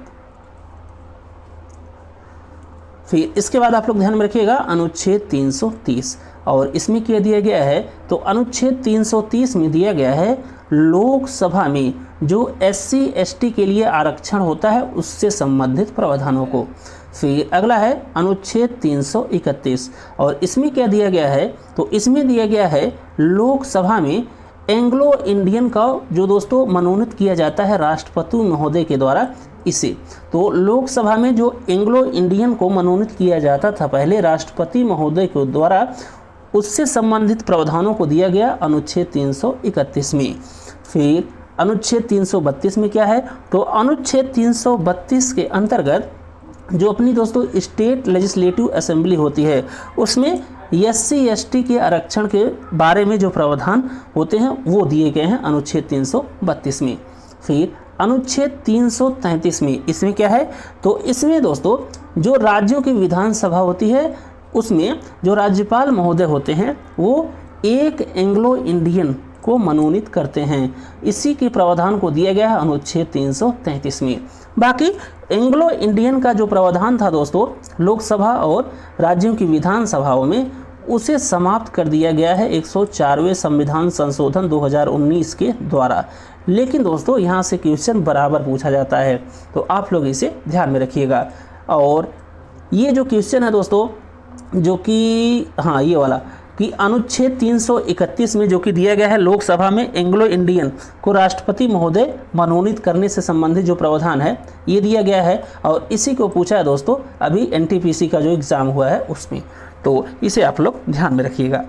फिर इसके बाद आप लोग ध्यान में रखिएगा अनुच्छेद 330 और इसमें क्या दिया गया है, तो अनुच्छेद 330 में दिया गया है लोकसभा में जो SC ST के लिए आरक्षण होता है उससे संबंधित प्रावधानों को। फिर अगला है अनुच्छेद 331 और इसमें क्या दिया गया है, तो इसमें दिया गया है लोकसभा में एंग्लो इंडियन का जो दोस्तों मनोनीत किया जाता है राष्ट्रपति महोदय के द्वारा इसे। तो लोकसभा में जो एंग्लो इंडियन को मनोनीत किया जाता था पहले राष्ट्रपति महोदय के द्वारा, उससे संबंधित प्रावधानों को दिया गया अनुच्छेद 331 में। फिर अनुच्छेद 332 में क्या है, तो अनुच्छेद 332 के अंतर्गत जो अपनी दोस्तों स्टेट लेजिस्लेटिव असेंबली होती है उसमें SC ST के आरक्षण के बारे में जो प्रावधान होते हैं वो दिए गए हैं अनुच्छेद 332 में। फिर अनुच्छेद 333 में इसमें क्या है, तो इसमें दोस्तों जो राज्यों की विधानसभा होती है उसमें जो राज्यपाल महोदय होते हैं वो एक एंग्लो इंडियन को मनोनीत करते हैं। इसी के प्रावधान को दिया गया है अनुच्छेद 333 में। बाकी एंग्लो इंडियन का जो प्रावधान था दोस्तों लोकसभा और राज्यों की विधानसभाओं में, उसे समाप्त कर दिया गया है 104वें संविधान संशोधन 2019 के द्वारा। लेकिन दोस्तों यहाँ से क्वेश्चन बराबर पूछा जाता है तो आप लोग इसे ध्यान में रखिएगा। और ये जो क्वेश्चन है दोस्तों जो कि ये वाला कि अनुच्छेद 331 में जो कि दिया गया है लोकसभा में एंग्लो इंडियन को राष्ट्रपति महोदय मनोनीत करने से संबंधित जो प्रावधान है ये दिया गया है और इसी को पूछा है दोस्तों अभी NTPC का जो एग्ज़ाम हुआ है उसमें। तो इसे आप लोग ध्यान में रखिएगा।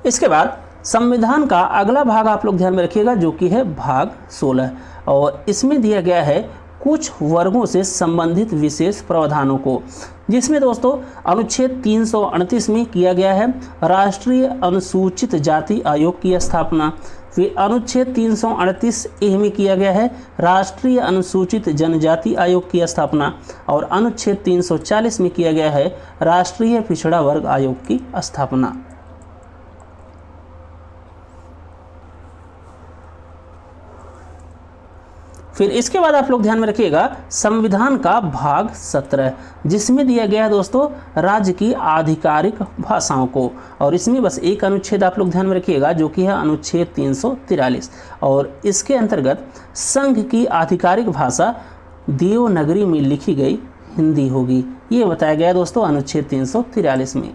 इसके बाद संविधान का अगला भाग आप लोग ध्यान में रखिएगा जो कि है भाग 16 और इसमें दिया गया है कुछ वर्गों से संबंधित विशेष प्रावधानों को, जिसमें दोस्तों अनुच्छेद 338 में किया गया है राष्ट्रीय अनुसूचित जाति आयोग की स्थापना। फिर अनुच्छेद 338A में किया गया है राष्ट्रीय अनुसूचित जनजाति आयोग की स्थापना और अनुच्छेद 340 में किया गया है राष्ट्रीय पिछड़ा वर्ग आयोग की स्थापना। फिर इसके बाद आप लोग ध्यान में रखिएगा संविधान का भाग 17 जिसमें दिया गया है दोस्तों राज्य की आधिकारिक भाषाओं को, और इसमें बस एक अनुच्छेद आप लोग ध्यान में रखिएगा जो कि है अनुच्छेद 343 और इसके अंतर्गत संघ की आधिकारिक भाषा देवनागरी में लिखी गई हिंदी होगी, ये बताया गया है दोस्तों अनुच्छेद 343 में।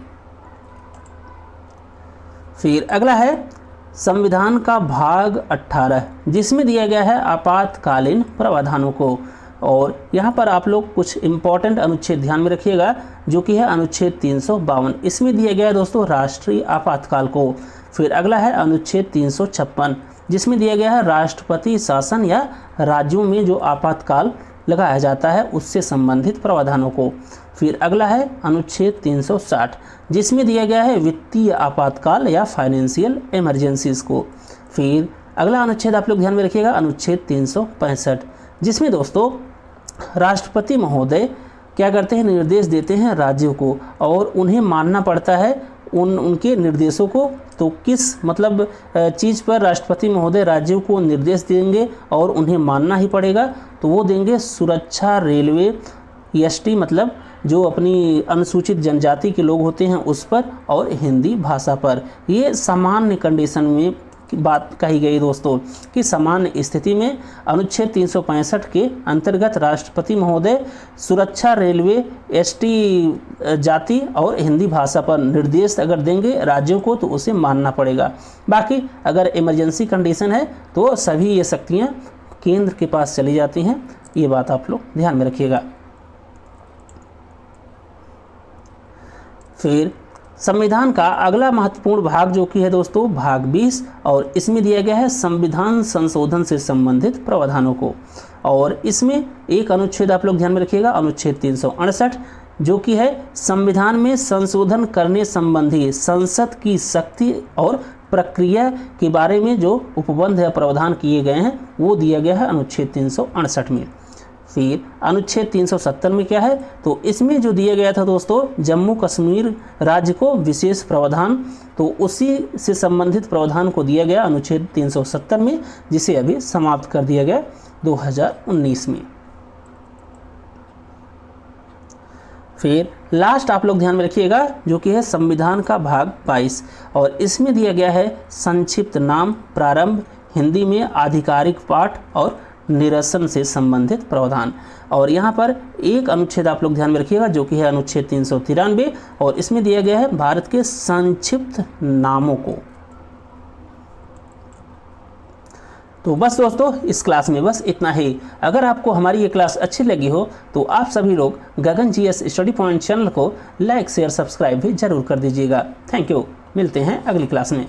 फिर अगला है संविधान का भाग 18 जिसमें दिया गया है आपातकालीन प्रावधानों को, और यहाँ पर आप लोग कुछ इम्पॉर्टेंट अनुच्छेद ध्यान में रखिएगा जो कि है अनुच्छेद 352, इसमें दिया गया है दोस्तों राष्ट्रीय आपातकाल को। फिर अगला है अनुच्छेद 356 जिसमें दिया गया है राष्ट्रपति शासन या राज्यों में जो आपातकाल लगाया जाता है उससे संबंधित प्रावधानों को। फिर अगला है अनुच्छेद 360 जिसमें दिया गया है वित्तीय आपातकाल या फाइनेंशियल इमरजेंसीज को। फिर अगला अनुच्छेद आप लोग ध्यान में रखिएगा अनुच्छेद 365 जिसमें दोस्तों राष्ट्रपति महोदय क्या करते हैं, निर्देश देते हैं राज्यों को और उन्हें मानना पड़ता है उनके निर्देशों को, तो किस मतलब चीज़ पर राष्ट्रपति महोदय राज्यों को निर्देश देंगे और उन्हें मानना ही पड़ेगा, तो वो देंगे सुरक्षा, रेलवे, एसटी मतलब जो अपनी अनुसूचित जनजाति के लोग होते हैं उस पर, और हिंदी भाषा पर। ये सामान्य कंडीशन में बात कही गई दोस्तों कि सामान्य स्थिति में अनुच्छेद 365 के अंतर्गत राष्ट्रपति महोदय सुरक्षा, रेलवे, एसटी जाति और हिंदी भाषा पर निर्देश अगर देंगे राज्यों को तो उसे मानना पड़ेगा। बाकी अगर इमरजेंसी कंडीशन है तो सभी ये शक्तियाँ केंद्र के पास चली जाती हैं। ये बात आप लोग ध्यान में रखिएगा। फिर संविधान का अगला महत्वपूर्ण भाग जो कि है दोस्तों भाग 20, और इसमें दिया गया है संविधान संशोधन से संबंधित प्रावधानों को। और इसमें एक अनुच्छेद आप लोग ध्यान में रखिएगा, अनुच्छेद 368, जो कि है संविधान में संशोधन करने संबंधी संसद की शक्ति और प्रक्रिया के बारे में जो उपबंध या प्रावधान किए गए हैं वो दिया गया है अनुच्छेद 368 में। फिर अनुच्छेद 370 में क्या है, तो इसमें जो दिया गया था दोस्तों जम्मू कश्मीर राज्य को विशेष प्रावधान, तो उसी से संबंधित प्रावधान को दिया गया अनुच्छेद 370 में, जिसे अभी समाप्त कर दिया गया 2019 में। फिर लास्ट आप लोग ध्यान में रखिएगा जो कि है संविधान का भाग 22, और इसमें दिया गया है संक्षिप्त नाम, प्रारंभ, हिंदी में आधिकारिक पाठ और निरसन से संबंधित प्रावधान। और यहाँ पर एक अनुच्छेद आप लोग ध्यान में रखिएगा जो कि है अनुच्छेद 393, और इसमें दिया गया है भारत के संक्षिप्त नामों को। तो बस दोस्तों इस क्लास में बस इतना ही। अगर आपको हमारी ये क्लास अच्छी लगी हो तो आप सभी लोग गगन GS स्टडी पॉइंट चैनल को लाइक, शेयर, सब्सक्राइब भी जरूर कर दीजिएगा। Thank you. मिलते हैं अगली क्लास में।